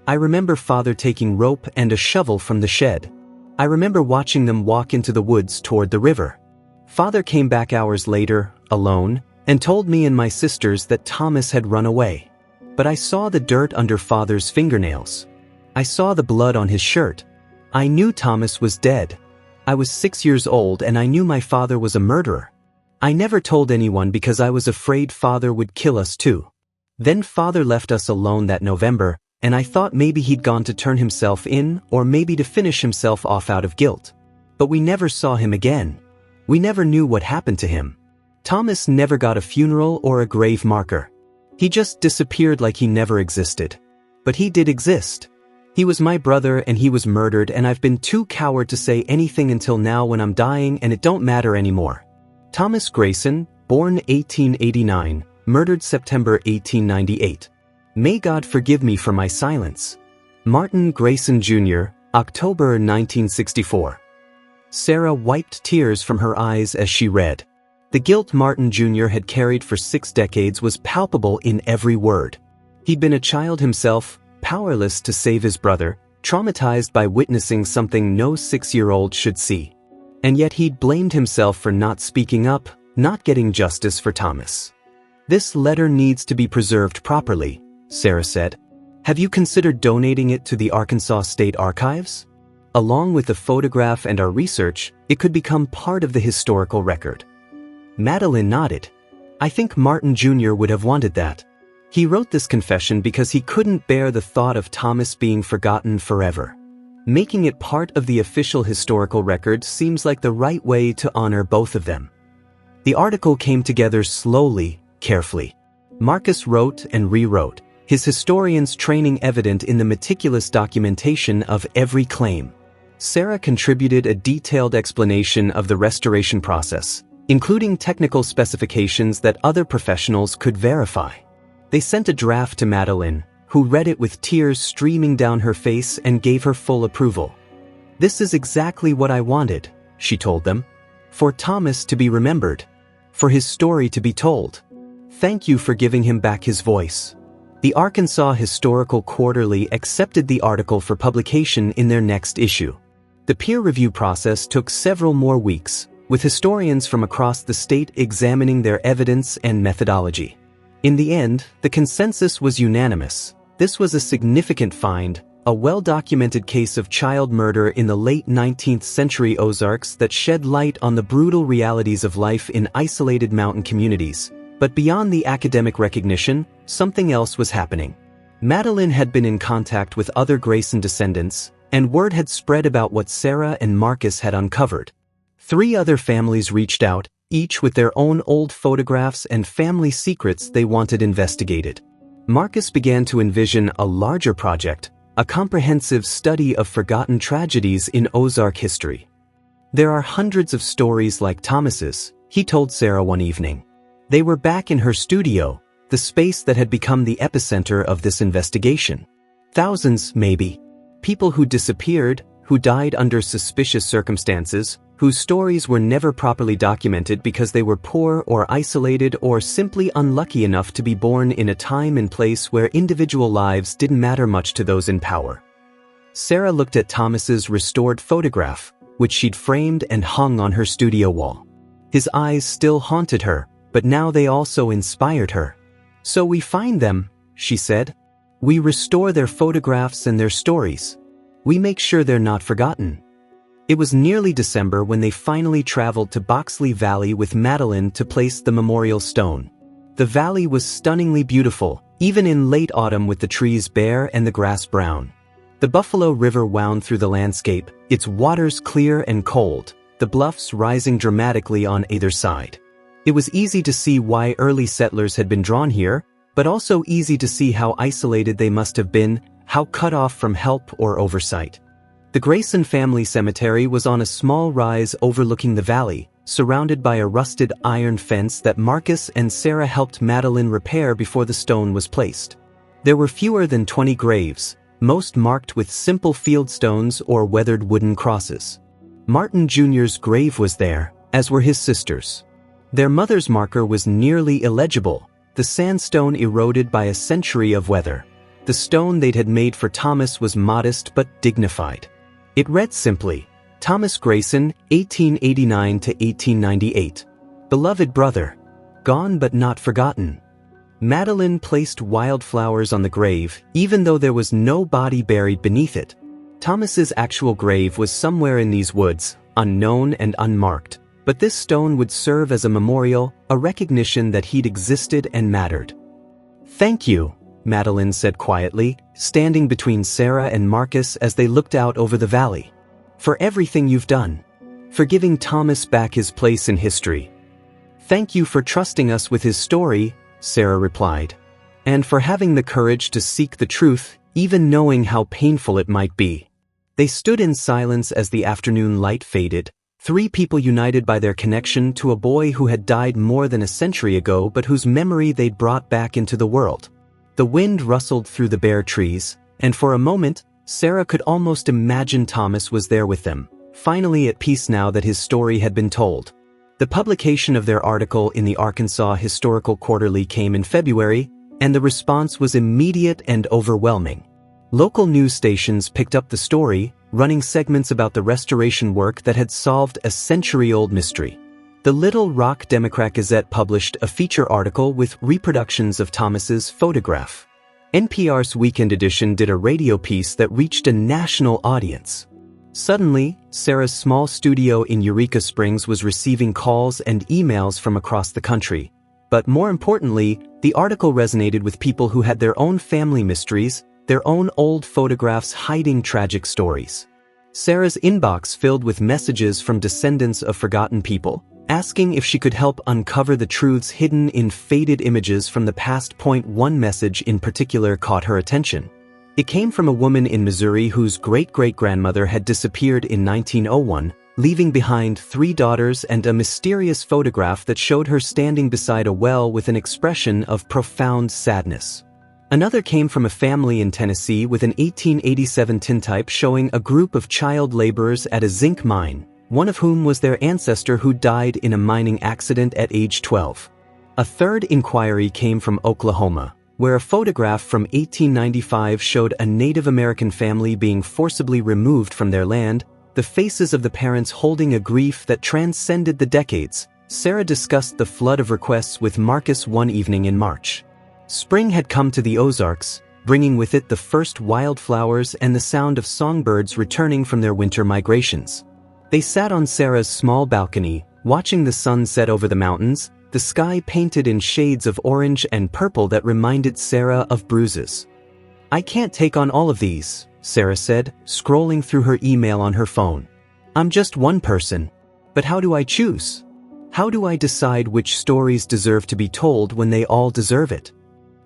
[SPEAKER 1] I remember Father taking rope and a shovel from the shed. I remember watching them walk into the woods toward the river. Father came back hours later, alone, and told me and my sisters that Thomas had run away. But I saw the dirt under Father's fingernails. I saw the blood on his shirt. I knew Thomas was dead. I was 6 years old and I knew my father was a murderer. I never told anyone because I was afraid Father would kill us too. Then Father left us alone that November, and I thought maybe he'd gone to turn himself in or maybe to finish himself off out of guilt. But we never saw him again. We never knew what happened to him. Thomas never got a funeral or a grave marker. He just disappeared like he never existed. But he did exist. He was my brother and he was murdered, and I've been too coward to say anything until now when I'm dying and it don't matter anymore. Thomas Grayson, born 1889, murdered September 1898. May God forgive me for my silence. Martin Grayson Jr., October 1964. Sarah wiped tears from her eyes as she read. The guilt Martin Jr. had carried for 6 decades was palpable in every word. He'd been a child himself, powerless to save his brother, traumatized by witnessing something no 6-year-old should see. And yet he'd blamed himself for not speaking up, not getting justice for Thomas. This letter needs to be preserved properly, Sarah said. Have you considered donating it to the Arkansas State Archives? Along with the photograph and our research, it could become part of the historical record. Madeline nodded. I think Martin Jr. would have wanted that. He wrote this confession because he couldn't bear the thought of Thomas being forgotten forever. Making it part of the official historical record seems like the right way to honor both of them. The article came together slowly, carefully. Marcus wrote and rewrote, his historian's training evident in the meticulous documentation of every claim. Sarah contributed a detailed explanation of the restoration process, including technical specifications that other professionals could verify. They sent a draft to Madeline, who read it with tears streaming down her face and gave her full approval. This is exactly what I wanted, she told them. For Thomas to be remembered. For his story to be told. Thank you for giving him back his voice. The Arkansas Historical Quarterly accepted the article for publication in their next issue. The peer review process took several more weeks, with historians from across the state examining their evidence and methodology. In the end, the consensus was unanimous. This was a significant find, a well-documented case of child murder in the late 19th century Ozarks that shed light on the brutal realities of life in isolated mountain communities. But beyond the academic recognition, something else was happening. Madeline had been in contact with other Grayson descendants, and word had spread about what Sarah and Marcus had uncovered. 3 other families reached out, each with their own old photographs and family secrets they wanted investigated. Marcus began to envision a larger project, a comprehensive study of forgotten tragedies in Ozark history. "There are hundreds of stories like Thomas's," he told Sarah one evening. They were back in her studio, the space that had become the epicenter of this investigation. Thousands, maybe. People who disappeared, who died under suspicious circumstances, whose stories were never properly documented because they were poor or isolated or simply unlucky enough to be born in a time and place where individual lives didn't matter much to those in power. Sarah looked at Thomas's restored photograph, which she'd framed and hung on her studio wall. His eyes still haunted her, but now they also inspired her. "So we find them," she said. "We restore their photographs and their stories. We make sure they're not forgotten." It was nearly December when they finally traveled to Boxley Valley with Madeline to place the memorial stone. The valley was stunningly beautiful, even in late autumn with the trees bare and the grass brown. The Buffalo River wound through the landscape, its waters clear and cold, the bluffs rising dramatically on either side. It was easy to see why early settlers had been drawn here, but also easy to see how isolated they must have been, how cut off from help or oversight. The Grayson family cemetery was on a small rise overlooking the valley, surrounded by a rusted iron fence that Marcus and Sarah helped Madeline repair before the stone was placed. There were fewer than 20 graves, most marked with simple field stones or weathered wooden crosses. Martin Jr.'s grave was there, as were his sisters'. Their mother's marker was nearly illegible, the sandstone eroded by a century of weather. The stone they'd had made for Thomas was modest but dignified. It read simply, "Thomas Grayson, 1889 to 1898. Beloved brother. Gone but not forgotten." Madeline placed wildflowers on the grave, even though there was no body buried beneath it. Thomas's actual grave was somewhere in these woods, unknown and unmarked. But this stone would serve as a memorial, a recognition that he'd existed and mattered. "Thank you," Madeline said quietly, standing between Sarah and Marcus as they looked out over the valley. "For everything you've done. For giving Thomas back his place in history." "Thank you for trusting us with his story," Sarah replied. "And for having the courage to seek the truth, even knowing how painful it might be." They stood in silence as the afternoon light faded, 3 people united by their connection to a boy who had died more than a century ago but whose memory they'd brought back into the world. The wind rustled through the bare trees, and for a moment, Sarah could almost imagine Thomas was there with them, finally at peace now that his story had been told. The publication of their article in the Arkansas Historical Quarterly came in February, and the response was immediate and overwhelming. Local news stations picked up the story, running segments about the restoration work that had solved a century-old mystery. The Little Rock Democrat-Gazette published a feature article with reproductions of Thomas's photograph. NPR's Weekend Edition did a radio piece that reached a national audience. Suddenly, Sarah's small studio in Eureka Springs was receiving calls and emails from across the country. But more importantly, the article resonated with people who had their own family mysteries, their own old photographs hiding tragic stories. Sarah's inbox filled with messages from descendants of forgotten people, asking if she could help uncover the truths hidden in faded images from the past. One message in particular caught her attention. It came from a woman in Missouri whose great-great-grandmother had disappeared in 1901, leaving behind 3 daughters and a mysterious photograph that showed her standing beside a well with an expression of profound sadness. Another came from a family in Tennessee with an 1887 tintype showing a group of child laborers at a zinc mine, one of whom was their ancestor who died in a mining accident at age 12. A third inquiry came from Oklahoma, where a photograph from 1895 showed a Native American family being forcibly removed from their land, the faces of the parents holding a grief that transcended the decades. Sarah discussed the flood of requests with Marcus one evening in March. Spring had come to the Ozarks, bringing with it the first wildflowers and the sound of songbirds returning from their winter migrations. They sat on Sarah's small balcony, watching the sun set over the mountains, the sky painted in shades of orange and purple that reminded Sarah of bruises. "I can't take on all of these," Sarah said, scrolling through her email on her phone. "I'm just one person. But how do I choose? How do I decide which stories deserve to be told when they all deserve it?"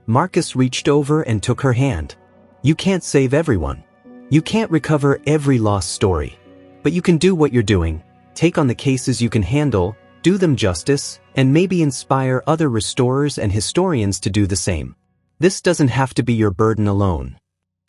[SPEAKER 1] Marcus reached over and took her hand. "You can't save everyone. You can't recover every lost story. But you can do what you're doing, take on the cases you can handle, do them justice, and maybe inspire other restorers and historians to do the same. This doesn't have to be your burden alone."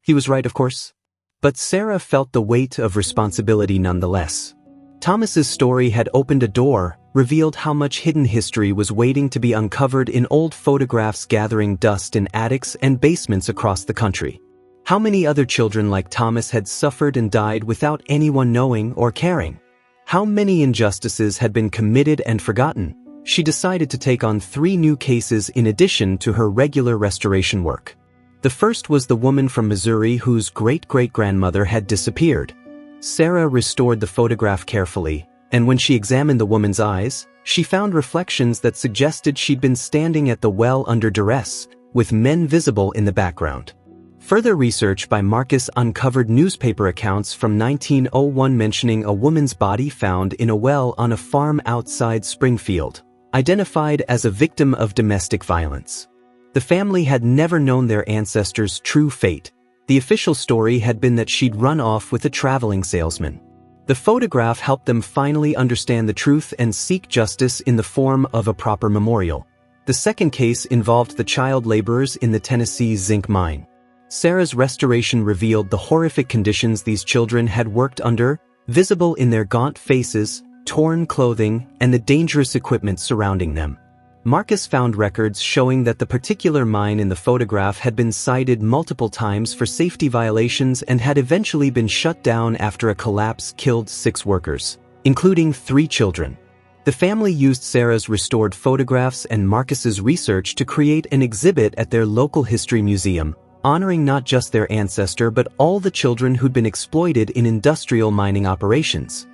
[SPEAKER 1] He was right, of course. But Sarah felt the weight of responsibility nonetheless. Thomas's story had opened a door, revealed how much hidden history was waiting to be uncovered in old photographs gathering dust in attics and basements across the country. How many other children like Thomas had suffered and died without anyone knowing or caring? How many injustices had been committed and forgotten? She decided to take on 3 new cases in addition to her regular restoration work. The first was the woman from Missouri whose great-great-grandmother had disappeared. Sarah restored the photograph carefully, and when she examined the woman's eyes, she found reflections that suggested she'd been standing at the well under duress, with men visible in the background. Further research by Marcus uncovered newspaper accounts from 1901 mentioning a woman's body found in a well on a farm outside Springfield, identified as a victim of domestic violence. The family had never known their ancestors' true fate. The official story had been that she'd run off with a traveling salesman. The photograph helped them finally understand the truth and seek justice in the form of a proper memorial. The second case involved the child laborers in the Tennessee zinc mine. Sarah's restoration revealed the horrific conditions these children had worked under, visible in their gaunt faces, torn clothing, and the dangerous equipment surrounding them. Marcus found records showing that the particular mine in the photograph had been cited multiple times for safety violations and had eventually been shut down after a collapse killed 6 workers, including 3 children. The family used Sarah's restored photographs and Marcus's research to create an exhibit at their local history museum, honoring not just their ancestor but all the children who'd been exploited in industrial mining operations.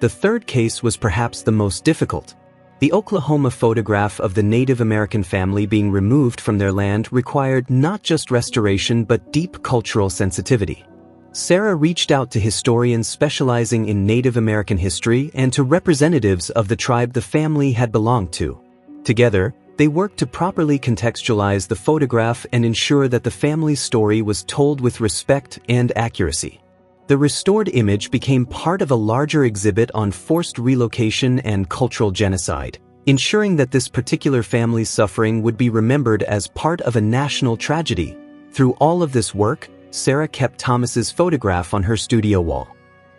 [SPEAKER 1] The third case was perhaps the most difficult. The Oklahoma photograph of the Native American family being removed from their land required not just restoration but deep cultural sensitivity. Sarah reached out to historians specializing in Native American history and to representatives of the tribe the family had belonged to. Together, they worked to properly contextualize the photograph and ensure that the family's story was told with respect and accuracy. The restored image became part of a larger exhibit on forced relocation and cultural genocide, ensuring that this particular family's suffering would be remembered as part of a national tragedy. Through all of this work, Sarah kept Thomas's photograph on her studio wall.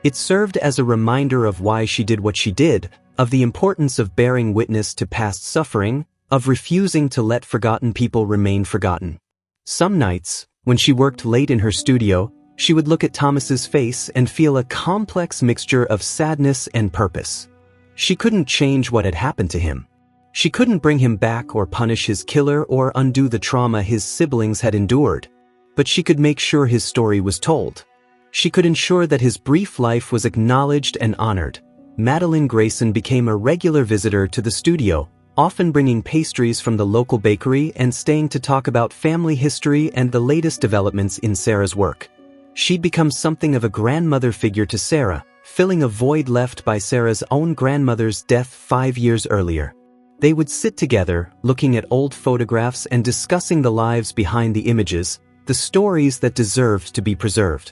[SPEAKER 1] It served as a reminder of why she did what she did, of the importance of bearing witness to past suffering, of refusing to let forgotten people remain forgotten. Some nights, when she worked late in her studio, she would look at Thomas's face and feel a complex mixture of sadness and purpose. She couldn't change what had happened to him. She couldn't bring him back or punish his killer or undo the trauma his siblings had endured. But she could make sure his story was told. She could ensure that his brief life was acknowledged and honored. Madeline Grayson became a regular visitor to the studio, often bringing pastries from the local bakery and staying to talk about family history and the latest developments in Sarah's work. She'd become something of a grandmother figure to Sarah, filling a void left by Sarah's own grandmother's death 5 years earlier. They would sit together, looking at old photographs and discussing the lives behind the images, the stories that deserved to be preserved.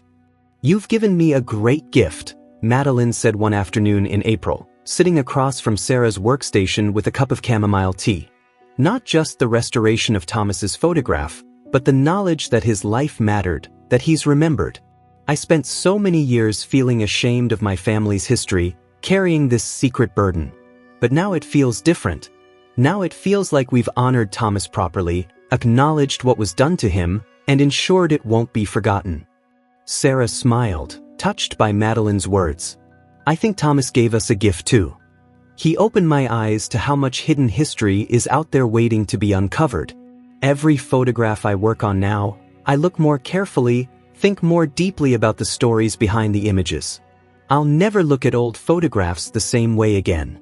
[SPEAKER 1] "You've given me a great gift," Madeline said one afternoon in April, sitting across from Sarah's workstation with a cup of chamomile tea. Not just the restoration of Thomas's photograph, but the knowledge that his life mattered, that he's remembered. "I spent so many years feeling ashamed of my family's history, carrying this secret burden. But now it feels different. Now it feels like we've honored Thomas properly, acknowledged what was done to him, and ensured it won't be forgotten. Sarah smiled, touched by Madeline's words. I think Thomas gave us a gift too. He opened my eyes to how much hidden history is out there waiting to be uncovered. Every photograph I work on now, I look more carefully, think more deeply about the stories behind the images. I'll never look at old photographs the same way again.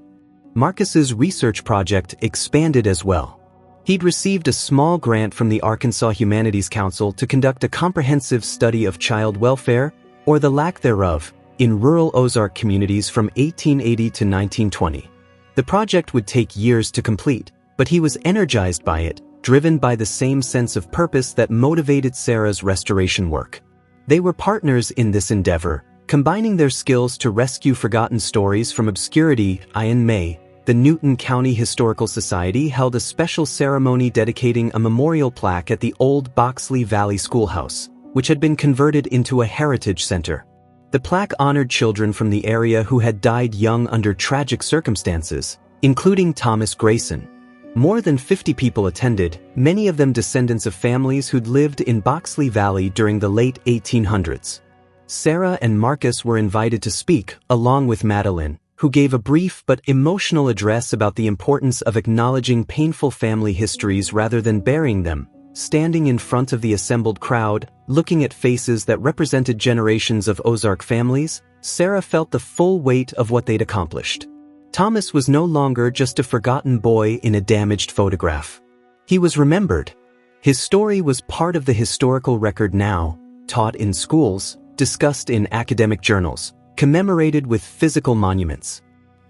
[SPEAKER 1] Marcus's research project expanded as well. He'd received a small grant from the Arkansas Humanities Council to conduct a comprehensive study of child welfare, or the lack thereof, in rural Ozark communities from 1880 to 1920. The project would take years to complete, but he was energized by it, driven by the same sense of purpose that motivated Sarah's restoration work. They were partners in this endeavor, combining their skills to rescue forgotten stories from obscurity. In May, the Newton County Historical Society held a special ceremony dedicating a memorial plaque at the old Boxley Valley Schoolhouse, which had been converted into a heritage center. The plaque honored children from the area who had died young under tragic circumstances, including Thomas Grayson. More than 50 people attended, many of them descendants of families who'd lived in Boxley Valley during the late 1800s. Sarah and Marcus were invited to speak, along with Madeline, who gave a brief but emotional address about the importance of acknowledging painful family histories rather than burying them. Standing in front of the assembled crowd, looking at faces that represented generations of Ozark families, Sarah felt the full weight of what they'd accomplished. Thomas was no longer just a forgotten boy in a damaged photograph. He was remembered. His story was part of the historical record now, taught in schools, discussed in academic journals, commemorated with physical monuments.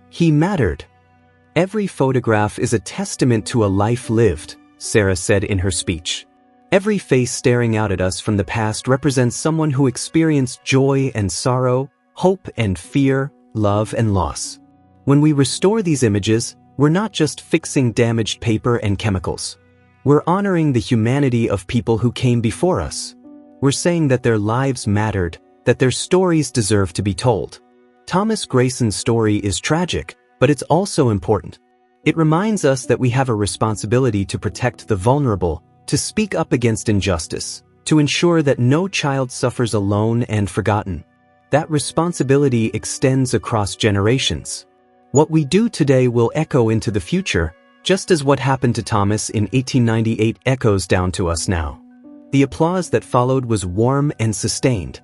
[SPEAKER 1] He mattered. Every photograph is a testament to a life lived, Sarah said in her speech. Every face staring out at us from the past represents someone who experienced joy and sorrow, hope and fear, love and loss. When we restore these images, we're not just fixing damaged paper and chemicals. We're honoring the humanity of people who came before us. We're saying that their lives mattered, that their stories deserve to be told. Thomas Grayson's story is tragic, but it's also important. It reminds us that we have a responsibility to protect the vulnerable, to speak up against injustice, to ensure that no child suffers alone and forgotten. That responsibility extends across generations. What we do today will echo into the future, just as what happened to Thomas in 1898 echoes down to us now. The applause that followed was warm and sustained.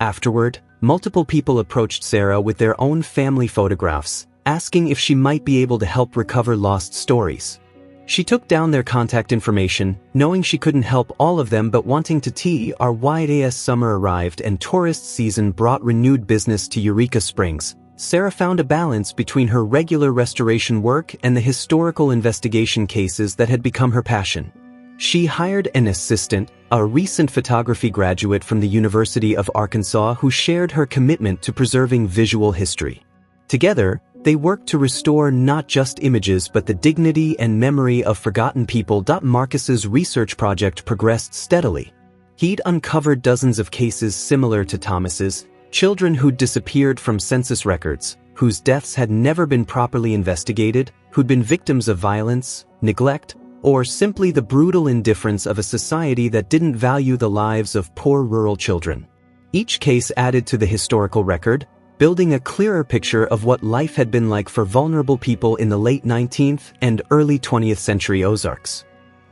[SPEAKER 1] Afterward, multiple people approached Sarah with their own family photographs, asking if she might be able to help recover lost stories. She took down their contact information, knowing she couldn't help all of them but wanting to tell our wide summer arrived and tourist season brought renewed business to Eureka Springs. Sarah found a balance between her regular restoration work and the historical investigation cases that had become her passion. She hired an assistant, a recent photography graduate from the University of Arkansas who shared her commitment to preserving visual history. Together, they worked to restore not just images but the dignity and memory of forgotten people. Marcus's research project progressed steadily. He'd uncovered dozens of cases similar to Thomas's, children who'd disappeared from census records, whose deaths had never been properly investigated, who'd been victims of violence, neglect, or simply the brutal indifference of a society that didn't value the lives of poor rural children. Each case added to the historical record, building a clearer picture of what life had been like for vulnerable people in the late 19th and early 20th century Ozarks.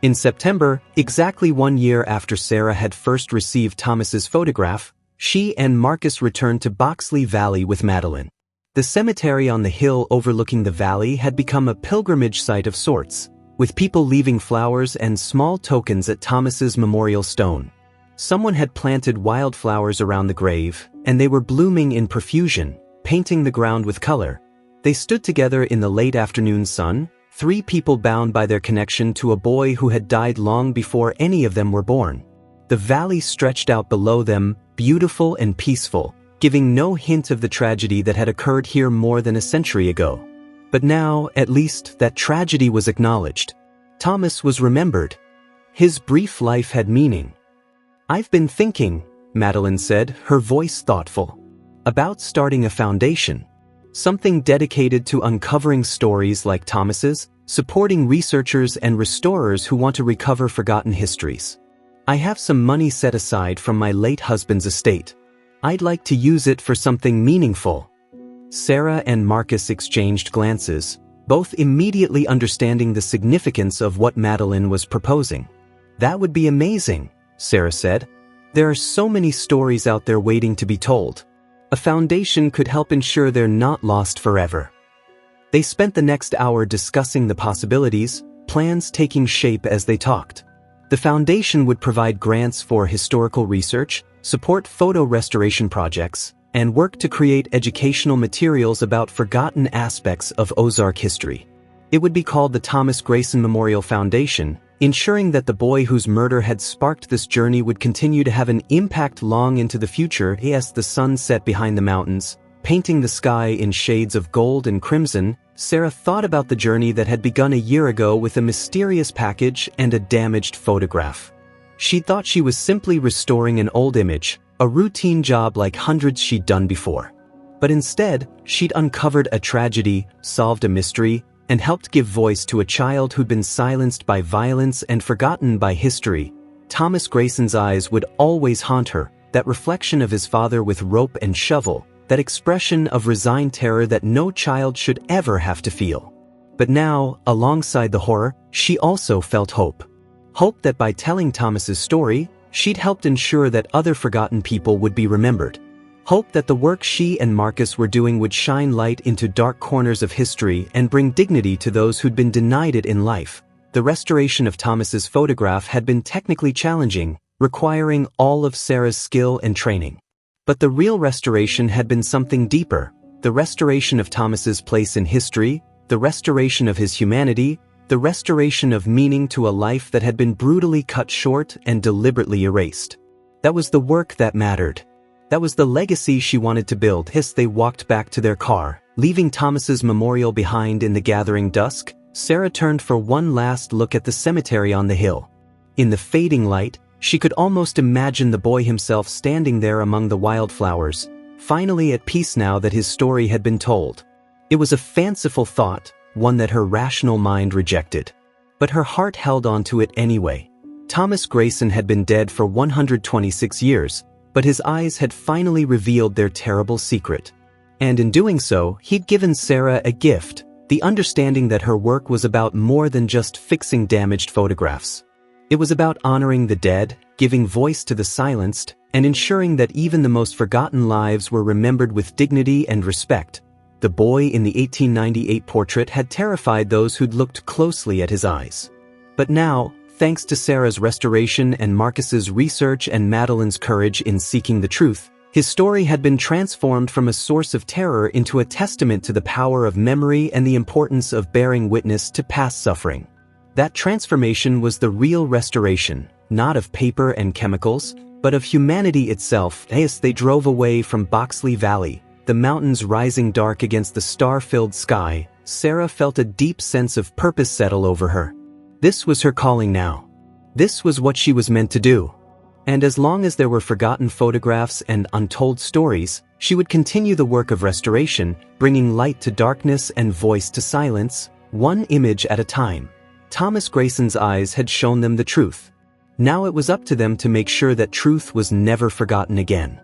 [SPEAKER 1] In September, exactly 1 year after Sarah had first received Thomas's photograph, she and Marcus returned to Boxley Valley with Madeline. The cemetery on the hill overlooking the valley had become a pilgrimage site of sorts, with people leaving flowers and small tokens at Thomas's memorial stone. Someone had planted wildflowers around the grave, and they were blooming in profusion, painting the ground with color. They stood together in the late afternoon sun, 3 people bound by their connection to a boy who had died long before any of them were born. The valley stretched out below them, beautiful and peaceful, giving no hint of the tragedy that had occurred here more than a century ago. But now, at least, that tragedy was acknowledged. Thomas was remembered. His brief life had meaning. "I've been thinking," Madeline said, her voice thoughtful, "about starting a foundation. Something dedicated to uncovering stories like Thomas's, supporting researchers and restorers who want to recover forgotten histories. I have some money set aside from my late husband's estate. I'd like to use it for something meaningful." Sarah and Marcus exchanged glances, both immediately understanding the significance of what Madeline was proposing. "That would be amazing," Sarah said. "There are so many stories out there waiting to be told. A foundation could help ensure they're not lost forever." They spent the next hour discussing the possibilities, plans taking shape as they talked. The foundation would provide grants for historical research, support photo restoration projects, and work to create educational materials about forgotten aspects of Ozark history. It would be called the Thomas Grayson Memorial Foundation, ensuring that the boy whose murder had sparked this journey would continue to have an impact long into the future. As the sun set behind the mountains, painting the sky in shades of gold and crimson, Sarah thought about the journey that had begun a year ago with a mysterious package and a damaged photograph. She thought she was simply restoring an old image, a routine job like hundreds she'd done before. But instead, she'd uncovered a tragedy, solved a mystery, and helped give voice to a child who'd been silenced by violence and forgotten by history. Thomas Grayson's eyes would always haunt her, that reflection of his father with rope and shovel, that expression of resigned terror that no child should ever have to feel. But now, alongside the horror, she also felt hope. Hope that by telling Thomas's story, she'd helped ensure that other forgotten people would be remembered. Hope that the work she and Marcus were doing would shine light into dark corners of history and bring dignity to those who'd been denied it in life. The restoration of Thomas's photograph had been technically challenging, requiring all of Sarah's skill and training. But the real restoration had been something deeper, the restoration of Thomas's place in history, the restoration of his humanity, the restoration of meaning to a life that had been brutally cut short and deliberately erased. That was the work that mattered. That was the legacy she wanted to build. As they walked back to their car, leaving Thomas's memorial behind in the gathering dusk, Sarah turned for one last look at the cemetery on the hill. In the fading light, she could almost imagine the boy himself standing there among the wildflowers, finally at peace now that his story had been told. It was a fanciful thought, one that her rational mind rejected. But her heart held on to it anyway. Thomas Grayson had been dead for 126 years, but his eyes had finally revealed their terrible secret. And in doing so, he'd given Sarah a gift, the understanding that her work was about more than just fixing damaged photographs. It was about honoring the dead, giving voice to the silenced, and ensuring that even the most forgotten lives were remembered with dignity and respect. The boy in the 1898 portrait had terrified those who'd looked closely at his eyes. But now, thanks to Sarah's restoration and Marcus's research and Madeline's courage in seeking the truth, his story had been transformed from a source of terror into a testament to the power of memory and the importance of bearing witness to past suffering. That transformation was the real restoration, not of paper and chemicals, but of humanity itself. As they drove away from Boxley Valley, the mountains rising dark against the star-filled sky, Sarah felt a deep sense of purpose settle over her. This was her calling now. This was what she was meant to do. And as long as there were forgotten photographs and untold stories, she would continue the work of restoration, bringing light to darkness and voice to silence, one image at a time. Thomas Grayson's eyes had shown them the truth. Now it was up to them to make sure that truth was never forgotten again.